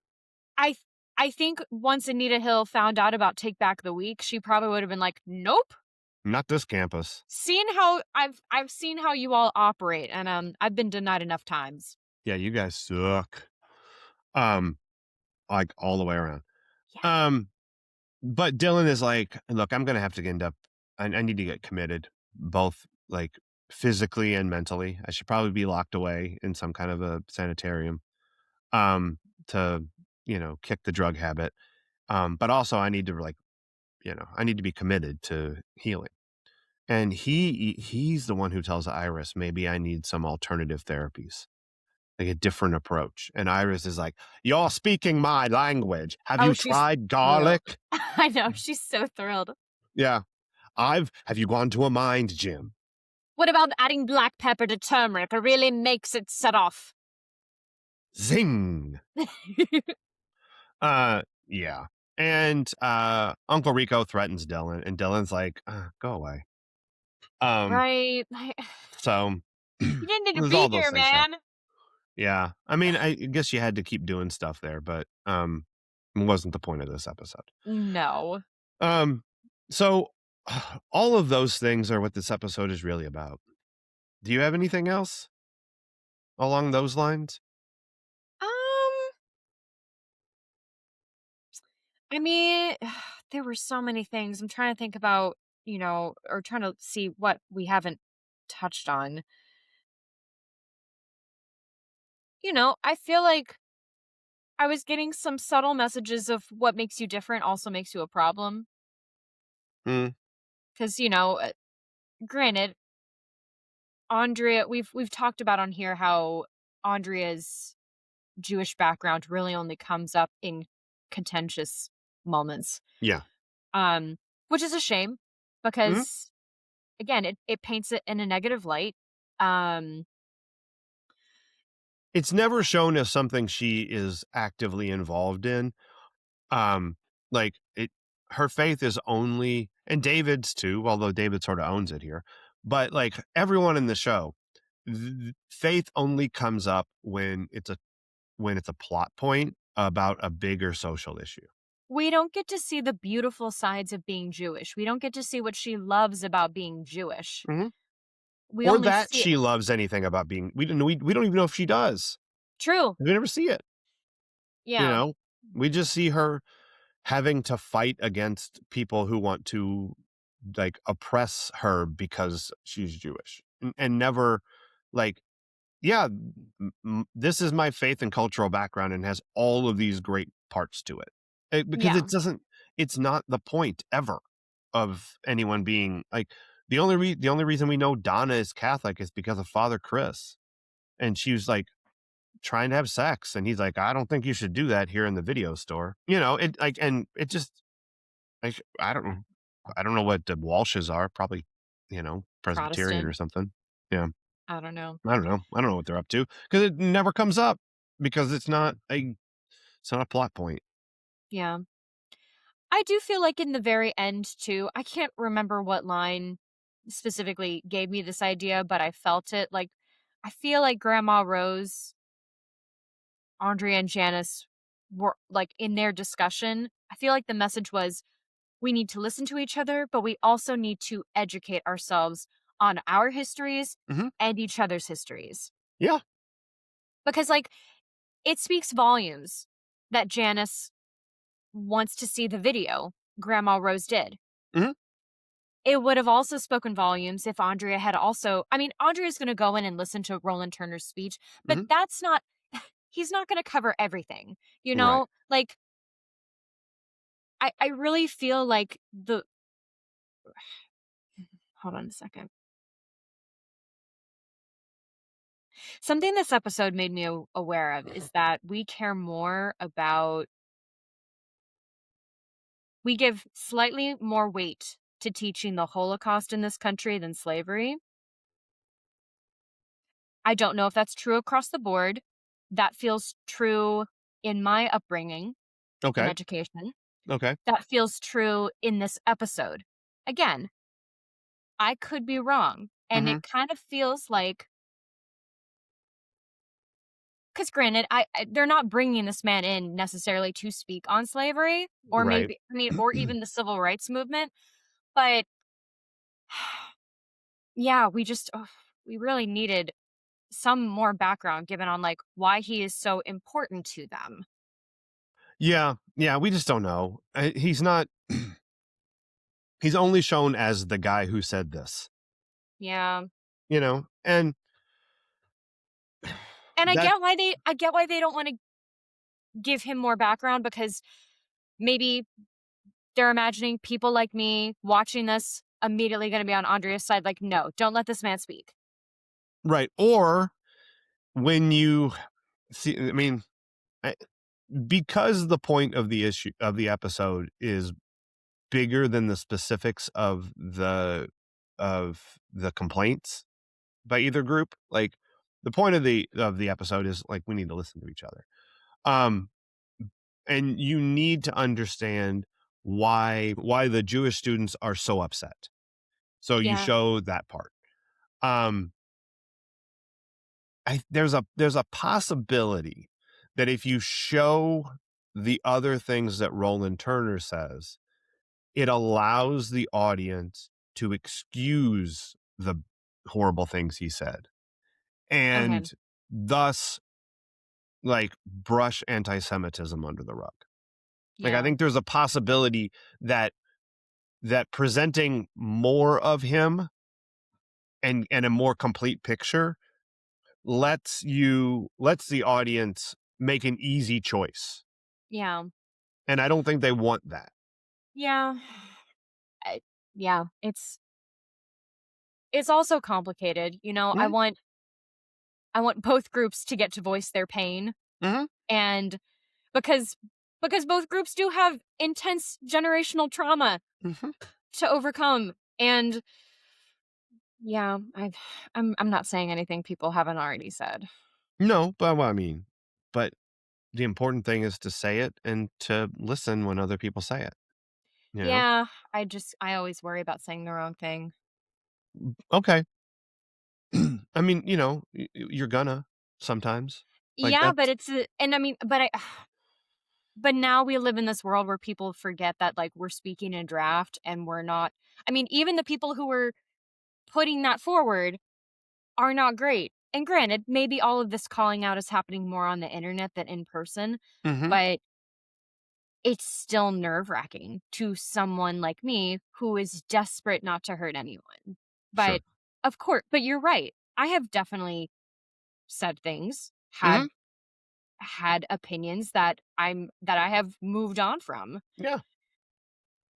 I th I think once Anita Hill found out about Take Back the Week, she probably would have been like, "Nope. Not this campus. Seen how I've seen how you all operate, and, I've been denied enough times." Yeah, you guys suck. Um, like, all the way around. Yeah. Um, but Dylan is like, "Look, I'm gonna have to end up I need to get committed, both, like, physically and mentally. I should probably be locked away in some kind of a sanitarium, to, kick the drug habit. But also I need to, like, I need to be committed to healing." And he's the one who tells Iris, "Maybe I need some alternative therapies, like a different approach." And Iris is like, "You're speaking my language. Have Oh, you she's tried thrilled. garlic?" I know, she's so thrilled. Yeah. Have you gone to a mind gym?" What about adding black pepper to turmeric? It really makes it set off. Zing. Yeah. And Uncle Rico threatens Dylan, and Dylan's like, "Go away." Um, Right? so You didn't need to there's be all those here, things there. man. Yeah. I mean, I guess you had to keep doing stuff there, but it wasn't the point of this episode. No. Um, so all of those things are what this episode is really about. Do you have anything else along those lines? Um, I mean, there were so many things. I'm trying to think about, or trying to see what we haven't touched on. I feel like I was getting some subtle messages of what makes you different also makes you a problem. Mm, Because, granted, Andrea, we've talked about on here how Andrea's Jewish background really only comes up in contentious moments. yeah. Um, which is a shame Mhm. because again, it paints it in a negative light. Um, It's never shown as something she is actively involved in. Um, like it her faith is only, and David's too, although David sort of owns it here. But like everyone in the show, faith only comes up when it's a plot point about a bigger social issue. we don't get to see the beautiful sides of being Jewish. We don't get to see what she loves about being Jewish. Mhm. We Or only that see it. she loves anything about being, we don't even know if she does. True. We never see it, you Yeah. know? We just see her having to fight against people who want to, like, oppress her because she's Jewish, and never, like, yeah, this is my faith and cultural background and has all of these great parts to it. Because Yeah. it's not the point ever of anyone being like, the only reason we know Donna is Catholic is because of Father Chris. And she was like trying to have sex. And he's like, "I don't think you should do that here in the video store." It like, and it just, I don't know what the Walshes are. Probably, Presbyterian or Protestant. something. Yeah. I don't know. I don't know. I don't know what they're up to because it never comes up because it's not a plot point. Yeah. I do feel like in the very end too, I can't remember what line specifically gave me this idea, but I felt it. Like I feel like Grandma Rose, Andrea and Janice were like in their discussion. I feel like the message was we need to listen to each other, but we also need to educate ourselves on our histories Mhm. and each other's histories. Yeah. Because like it speaks volumes that Janice wants to see the video Grandma Rose did. Mhm. It would have also spoken volumes if Andrea had also I mean, Andrea's gonna go in and listen to Roland Turner's speech, but Mhm. that's not he's not gonna cover everything, you Right. know? Like, I really feel like the hold on a second. Something this episode made me aware of is that we give slightly more weight to teaching the Holocaust in this country than slavery. I don't know if that's true across the board. That feels true in my upbringing and Okay. education. Okay. That feels true in this episode. Again, I could be wrong. And Hmm. it kind of feels like, because granted, they're not bringing this man in necessarily to speak on slavery or Right. maybe, I mean, or even the civil rights movement. But yeah, we really needed some more background given on like why he is so important to them. Yeah. Yeah. We just don't know. He's not, he's only shown as the guy who said this, Yeah. and And that, I get why they don't want to give him more background because maybe they're imagining people like me watching this immediately going to be on Andrea's side like no, don't let this man speak. right. Or when you see, I mean, I, because the point of the issue of the episode is bigger than the specifics of the complaints by either group. Like the point of the episode is like we need to listen to each other. Um and you need to understand why the Jewish students are so upset. So you Yeah. show that part. Um there's a possibility that if you show the other things that Roland Turner says, it allows the audience to excuse the horrible things he said Okay. and thus like brush anti-Semitism under the rug. Like I Yeah. think there's a possibility that presenting more of him and a more complete picture lets the audience make an easy choice. Yeah. And I don't think they want that. Yeah. I, yeah. It's also complicated. Mhm, I want both groups to get to voice their pain mhm, and because both groups do have intense generational trauma mhm. to overcome and yeah, I'm not saying anything people haven't already said. No, but well, I mean, but the important thing is to say it and to listen when other people say it, you know? Yeah, I always worry about saying the wrong thing. Okay. I mean, you're gonna sometimes. Like Yeah, but that's it's a, and I mean, but now we live in this world where people forget that like we're speaking in draft and we're not. I mean, even the people who were putting that forward are not great. And granted, maybe all of this calling out is happening more on the internet than in person, Mhm. but it's still nerve-wracking to someone like me who is desperate not to hurt anyone. Sure. But of course, but you're right. I have definitely said things, Mhm. had opinions that I have moved on from. Yeah.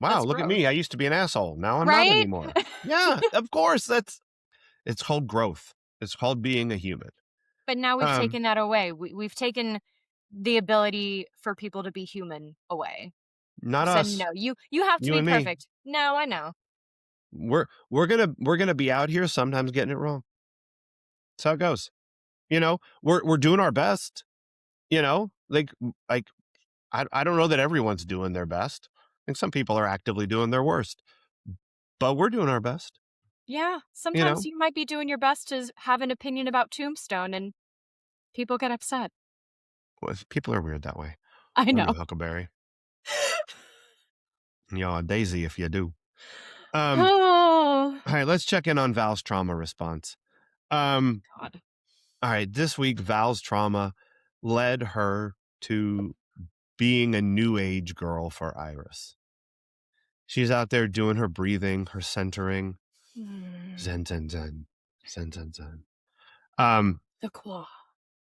Wow, That's look at growth, me. I used to be an asshole. Now I'm not right? anymore. Yeah, of course. It's called growth. It's called being a human. But now we've Um, taken that away. We've taken the ability for people to be human away. We Not said, us. "No, you have to You be and me. perfect." No, I know. We're gonna be out here sometimes getting it wrong. That's how it goes. We're doing our best, like I don't know that everyone's doing their best. I think some people are actively doing their worst, but we're doing our best, Yeah, you sometimes know? you might be doing your best to have an opinion about Tombstone and people get upset. Well, people are weird that way. I I'm a know. huckleberry. You're a daisy if you do. Um, Oh, all right, let's check in on Val's trauma response. Um, God. all right, this week Val's trauma led her to being a new age girl for Iris. She's out there doing her breathing, her centering. Mm, Zen, zen, zen. Zen, zen, zen. Um, the claw,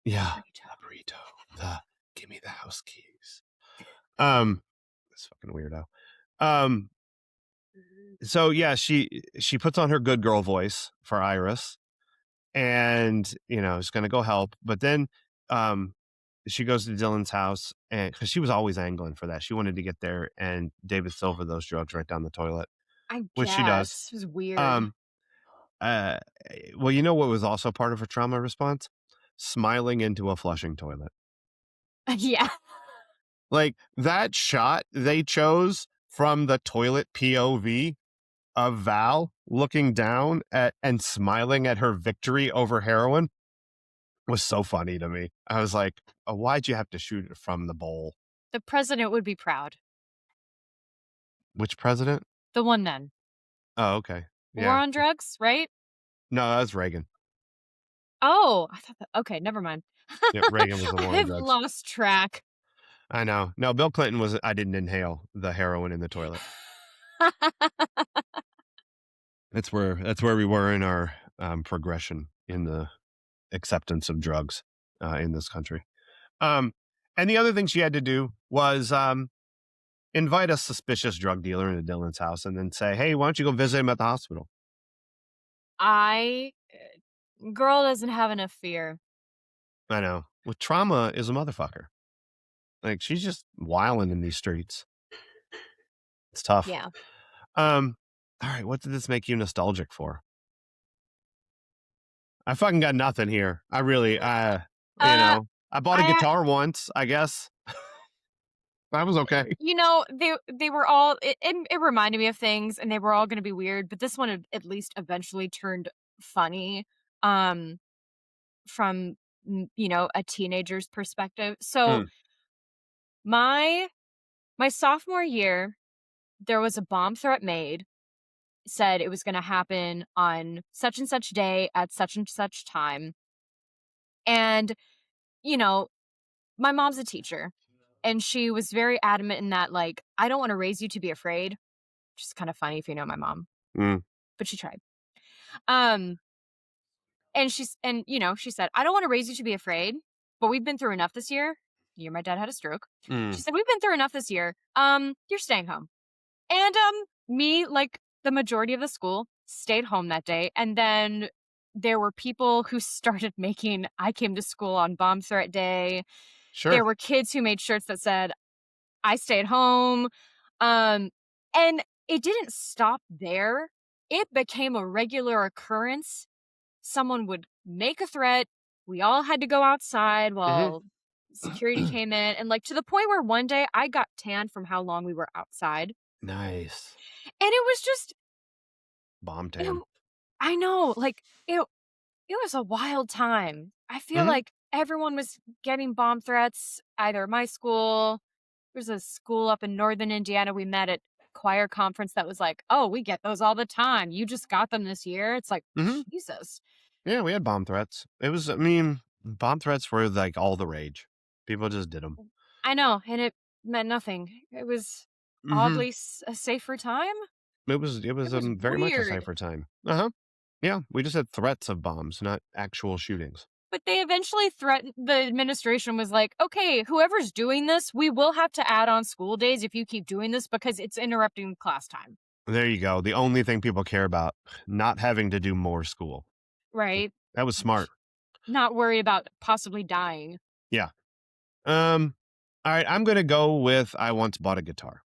the yeah, burrito. the burrito. The give me the house keys. Um, this fucking weirdo. Um, so yeah, she puts on her good girl voice for Iris, and, is gonna go help, but then, um, she goes to Dylan's house, and because she was always angling for that, she wanted to get there and David Silver those drugs right down the toilet, I which she does. guess. It was weird. Um, uh, well, you know what was also part of her trauma response? Smiling into a flushing toilet. Yeah. Like, that shot they chose from the toilet POV of Val looking down at and smiling at her victory over heroin was so funny to me. I was like, "Oh, why'd you have to shoot it from the bowl?" The president would be proud. Which president? The one then. Oh, okay. War Yeah. on drugs, right? No, that was Reagan. Oh, I thought that okay, never mind. Yep, Reagan was the war on I've drugs. lost track. I know. No, Bill Clinton was I didn't inhale the heroin in the toilet. That's where we were in our, progression in the acceptance of drugs, in this country. Um, and the other thing she had to do was, invite a suspicious drug dealer into Dylan's house and then say, "Hey, why don't you go visit him at the hospital?" I girl doesn't have enough fear. I know. With trauma is a motherfucker. Like, she's just wilding in these streets. It's tough. Yeah. All right, what did this make you nostalgic for? I fucking got nothing here. I really, Uh, I bought a I guitar once, I guess. That was okay. they were all it reminded me of things and they were all gonna be weird, but this one at least eventually turned funny, um, from, a teenager's perspective. So, Mm, my my sophomore year, there was a bomb threat made, said it was gonna happen on such and such day at such and such time, and, you know, my mom's a teacher, and she was very adamant in that, like, "I don't wanna raise you to be afraid," which is kinda funny if you know my mom, mm, but she tried. Um, she said, "I don't wanna raise you to be afraid, but we've been through enough this year." The year my dad had a stroke. She mm. said, "We've been through enough this year. You're staying home." And, me, like the majority of the school, stayed home that day, and then there were people who started making "I came to school on bomb threat day." There Sure. were kids who made shirts that said, "I stayed home." Um, and it didn't stop there. It became a regular occurrence. Someone would make a threat. We all had to go outside Mhm. while security came in. And like to the point where one day I got tan from how long we were outside. Nice. And it was just, Bomb it, tan. I know, like it was a wild time. I feel Mhm. like everyone was getting bomb threats, either my school. There's a school up in northern Indiana we met at choir conference that was like, "Oh, we get those all the time. You just got them this year." It's like, Mhm. Jesus. Yeah, we had bomb threats. I mean, bomb threats were, like, all the rage. People just did them. I know, and it meant nothing. It was Mhm. oddly a safer time. It was, It was very much a weird. safer time. Uh-huh. Yeah, we just had threats of bombs, not actual shootings. But they eventually threatened the administration was like, "Okay, whoever's doing this, we will have to add on school days if you keep doing this because it's interrupting class time." There you go, the only thing people care about, not having to do more school. Right? That was smart. Not worried about possibly dying. Yeah. Alright, I'm gonna go with I once bought a guitar.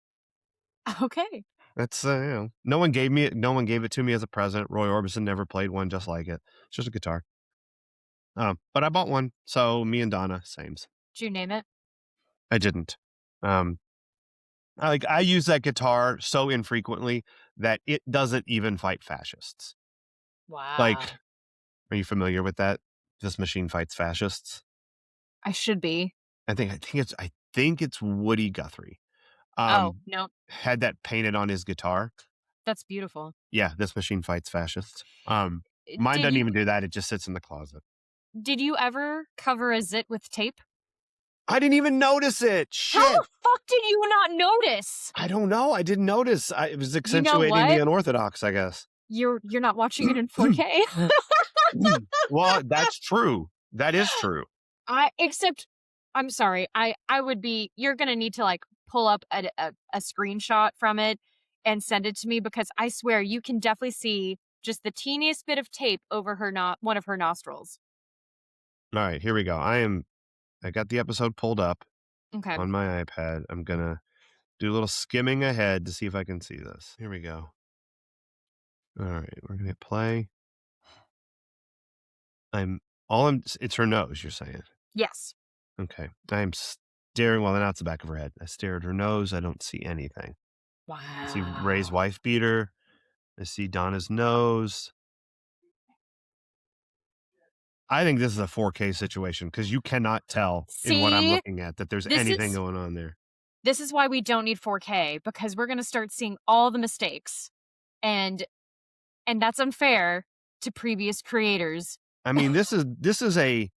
Okay. That's, no one gave it to me as a present. Roy Orbison never played one just like it. It's just a guitar. But I bought one, so me and Donna, sames. Did you name it? I didn't. Um, I use that guitar so infrequently that it doesn't even fight fascists. Like, Wow. are you familiar with that? This machine fights fascists. I should be. I think it's Woody Guthrie. Oh, Um, no, had that painted on his guitar. that's beautiful. Yeah, this machine fights fascists. Eh, Mine Did doesn't you even do that. It just sits in the closet. did you ever cover a zit with tape? I didn't even notice it. How Shit. the fuck did you not notice? I don't know. I didn't notice. It was You know accentuating the what? unorthodox, I guess. You're not watching it in 4K. Well, that's true. That is true. I except I'm sorry. I would be you're going to need to like pull up a screenshot from it and send it to me because I swear you can definitely see just the teeniest bit of tape over one of her nostrils. All right, here we go. I got the episode pulled up Okay. on my iPad. I'm gonna do a little skimming ahead to see if I can see this. Here we go. All right, we're gonna hit play. I'm it's her nose, you're saying. Yes. Okay. I'm staring, well, now it's the back of her head. I stare at her nose. I don't see anything. I see Ray's Wow. wife beater. I see Donna's nose. I think this is a 4K situation because you cannot tell in what I'm See? looking at that there's This anything is going on there. this is why we don't need 4K because we're gonna start seeing all the mistakes. And that's unfair to previous creators. I mean, this is a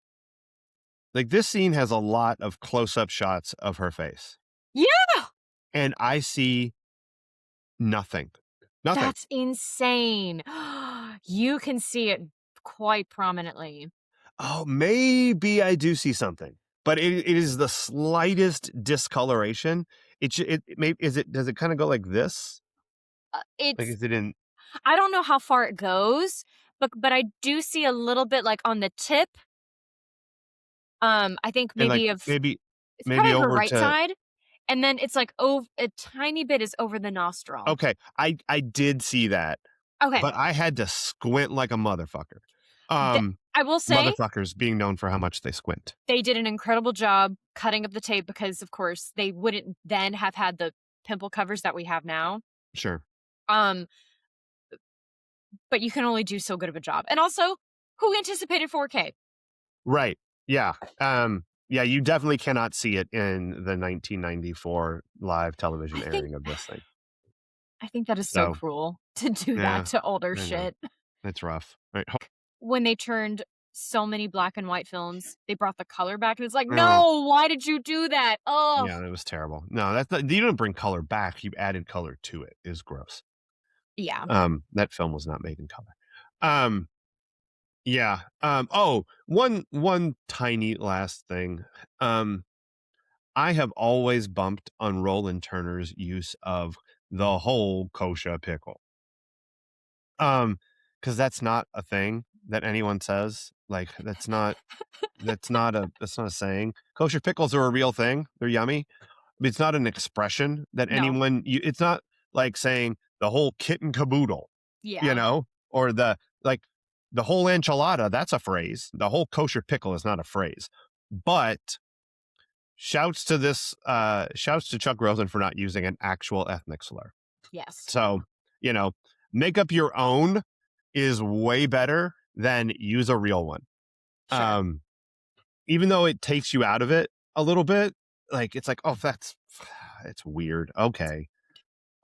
like this scene has a lot of close-up shots of her face. Yeah! And I see nothing. Nothing. That's insane. You can see it quite prominently. Oh, maybe I do see something, but it is the slightest discoloration. It may is it does it kind of go like this? Like It's is it in I don't know how far it goes, but I do see a little bit, like, on the tip, I think and like maybe of it's maybe probably her over right to side, and then it's, like, a tiny bit is over the nostril. okay. I did see that, Okay. but I had to squint like a motherfucker. Th Um, I will say Motherfuckers being known for how much they squint. they did an incredible job cutting up the tape because, of course, they wouldn't then have had the pimple covers that we have now. Sure. Um, but you can only do so good of a job. And also, who anticipated 4K? Right. Yeah. Yeah, you definitely cannot see it in the 1994 live I television think airing of this thing. I think that is so So, cruel to do that yeah, to older I know. shit. It's rough. Right. When they turned so many black and white films, they brought the color back. It was like, Oh, "No, why did you do that?" Oh, yeah, it was terrible. No, that's not, you didn't bring color back. You added color to it. Is gross. yeah. That film was not made in color. Um, yeah. Oh, one tiny last thing. Um, I have always bumped on Roland Turner's use of the whole kosher pickle. Um, because that's not a thing that anyone says. Like that's not a saying. Kosher pickles are a real thing. They're yummy. It's not an expression that No. it's not like saying the whole kit and caboodle, Yeah. or like the whole enchilada. That's a phrase. The whole kosher pickle is not a phrase. But shouts to Chuck Rosen for not using an actual ethnic slur. Yes. So, you know, make up your own is way better than use a real one. Sure. Um, Even though it takes you out of it a little bit, like it's like, oh, that's it's weird. Okay.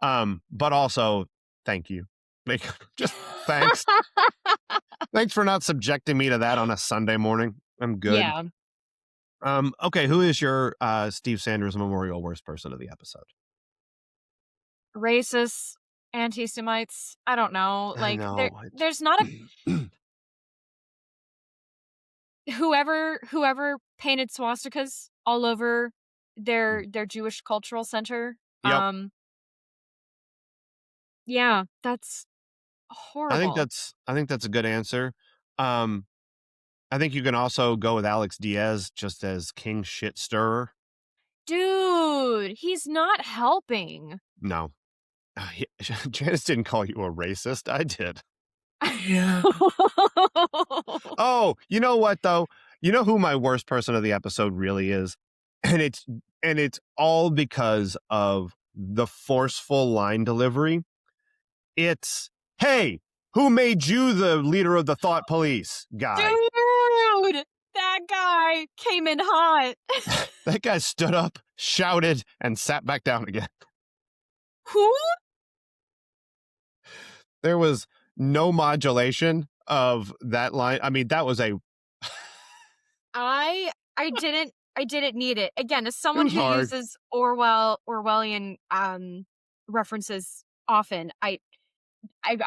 But also thank you. Like just thanks. Thanks for not subjecting me to that on a Sunday morning. I'm good. Yeah. Okay, who is your Steve Sanders Memorial worst person of the episode? Racists, anti-Semites, I don't know. I Like know. there's not a whoever painted swastikas all over their Jewish cultural center. Yep. Yeah, that's horrible. I think that's a good answer. Um, I think you can also go with Alex Diaz just as King Shit Stirrer. Dude, he's not helping. No, Janice didn't call you a racist. I did. Yeah. Oh, you know what though? You know who my worst person of the episode really is, and it's all because of the forceful line delivery. It's hey, who made you the leader of the thought police guy? Dude, that guy came in hot. That guy stood up, shouted, and sat back down again. Who? There was no modulation of that line. I mean, that was a I didn't need it. Again, as it someone was who hard. uses Orwellian references often, I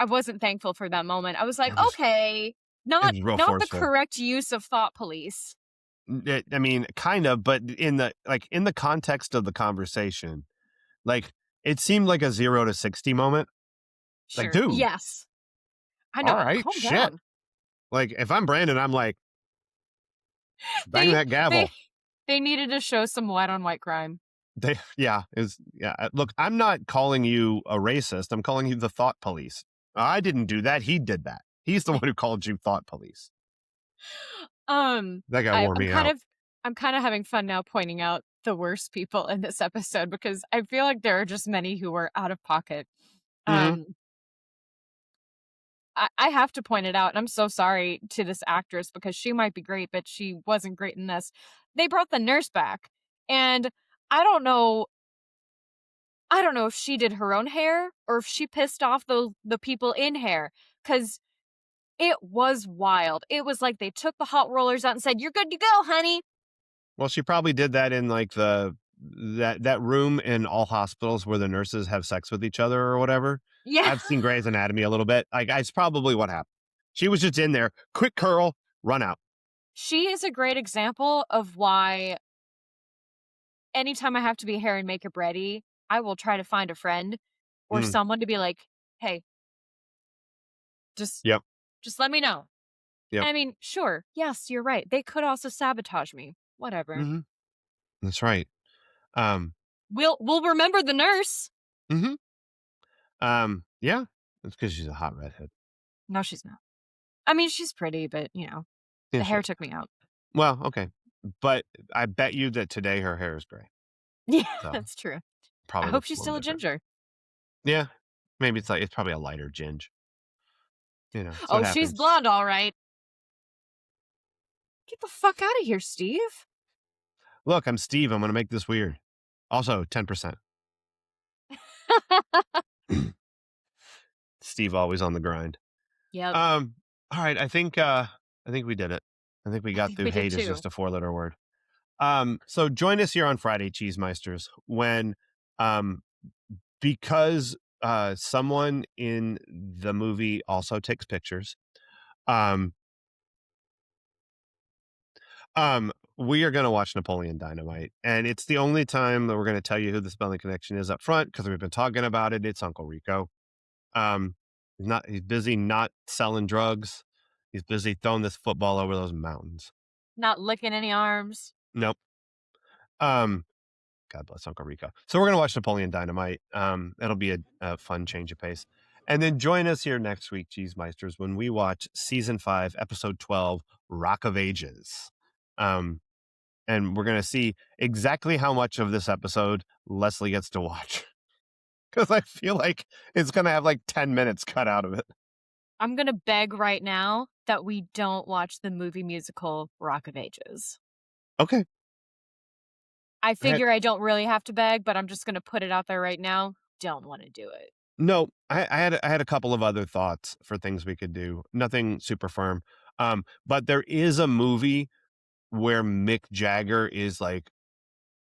wasn't thankful for that moment. I was like, okay, It not was real not the forceful. correct use of thought police. I mean, kind of, but in the context of the conversation, like it seemed like a 0 to 60 moment. Like, Sure. dude, Yes. I All know. right, Calm shit. down. Like, if I'm Brandon, I'm like, bang They that they gavel. they needed to show some white on white crime. Look, I'm not calling you a racist. I'm calling you the thought police. I didn't do that. He did that. He's the one who called you thought police. Um, That guy I, wore I'm me kind out. of I'm kind of having fun now pointing out the worst people in this episode because I feel like there are just many who were out of pocket. Hmm. Um, I have to point it out, and I'm so sorry to this actress because she might be great, but she wasn't great in this. They brought the nurse back, and I don't know. I don't know if she did her own hair or if she pissed off the people in hair because it was wild. It was like they took the hot rollers out and said, "You're good to go, honey." Well, she probably did that in like that room in all hospitals where the nurses have sex with each other or whatever. Yeah, I've seen Grey's Anatomy a little bit. Like, it's probably what happened. She was just in there, quick curl, run out. she is a great example of why anytime I have to be hair and makeup ready, I will try to find a friend or Mm, someone to be like, "Hey, just yep, just let me know." yep. I mean, sure, yes, you're right. They could also sabotage me. Whatever. Hmm. That's right. Um, We'll remember the nurse. hmm yeah, that's because she's a hot redhead. No, she's not. I mean, she's pretty, but Yeah, the hair sure. took me out. Well, okay, but I bet you that today her hair is gray, Yeah, so that's true. I probably hope looks a she's little still a different. ginger. Yeah, maybe it's probably a lighter ginge. That's what Oh, she's happens. blonde, all right. Get the fuck out of here, Steve. Look, I'm Steve. I'm gonna make this weird. Also, 10%. Steve always on the grind. Yep, Um, all right, I think we did it. I think we I got think through we did hate is too. just a four-letter word. So join us here on Friday, Cheesemeisters, when um because someone in the movie also takes pictures. Um we are going to watch Napoleon Dynamite, and it's the only time that we're going to tell you who the spelling connection is up front because we've been talking about it. It's Uncle Rico. Um, he's busy not selling drugs. He's busy throwing this football over those mountains. Not licking any arms. Nope. Um, God bless Uncle Rico. So we're gonna watch Napoleon Dynamite. It'll be a fun change of pace. And then join us here next week, Cheesemeisters, when we watch season 5, episode 12, Rock of Ages. Um, and we're gonna see exactly how much of this episode Leslie gets to watch. Because I feel like it's gonna have like 10 minutes cut out of it. I'm gonna beg right now that we don't watch the movie musical Rock of Ages. Okay. I I had figure I don't really have to beg, but I'm just gonna put it out there right now. Don't want to do it. No, I had a couple of other thoughts for things we could do. Nothing super firm. But there is a movie where Mick Jagger is like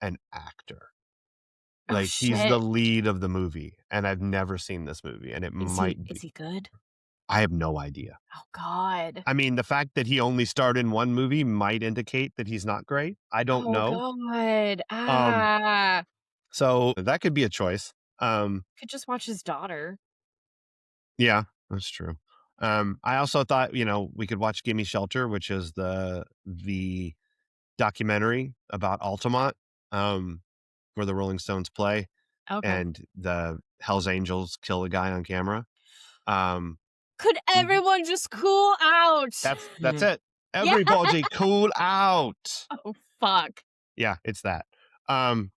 an actor. Oh Like, he's the shit. lead of the movie, and I've never seen this movie, and it Is he might is be. he good? I have no idea. Oh god. I mean, the fact that he only starred in one movie might indicate that he's not great. I don't Oh know. god. Um, Ah. so that could be a choice. Could just watch his daughter. Yeah, that's true. I also thought, we could watch Gimme Shelter, which is the documentary about Altamont, where the Rolling Stones play Okay. and the Hells Angels kill a guy on camera. Um, Could mhm, everyone just cool out? that's it. Yeah. Everybody cool out. Oh fuck. Yeah, it's that. Um,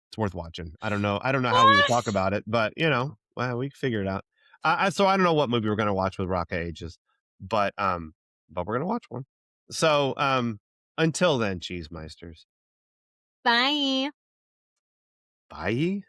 it's worth watching. I don't know how we would talk What? about it, but well, we can figure it out. So I don't know what movie we're gonna watch with Rock of Ages, but we're gonna watch one. So until then, Cheesemeisters. Bye. Bye.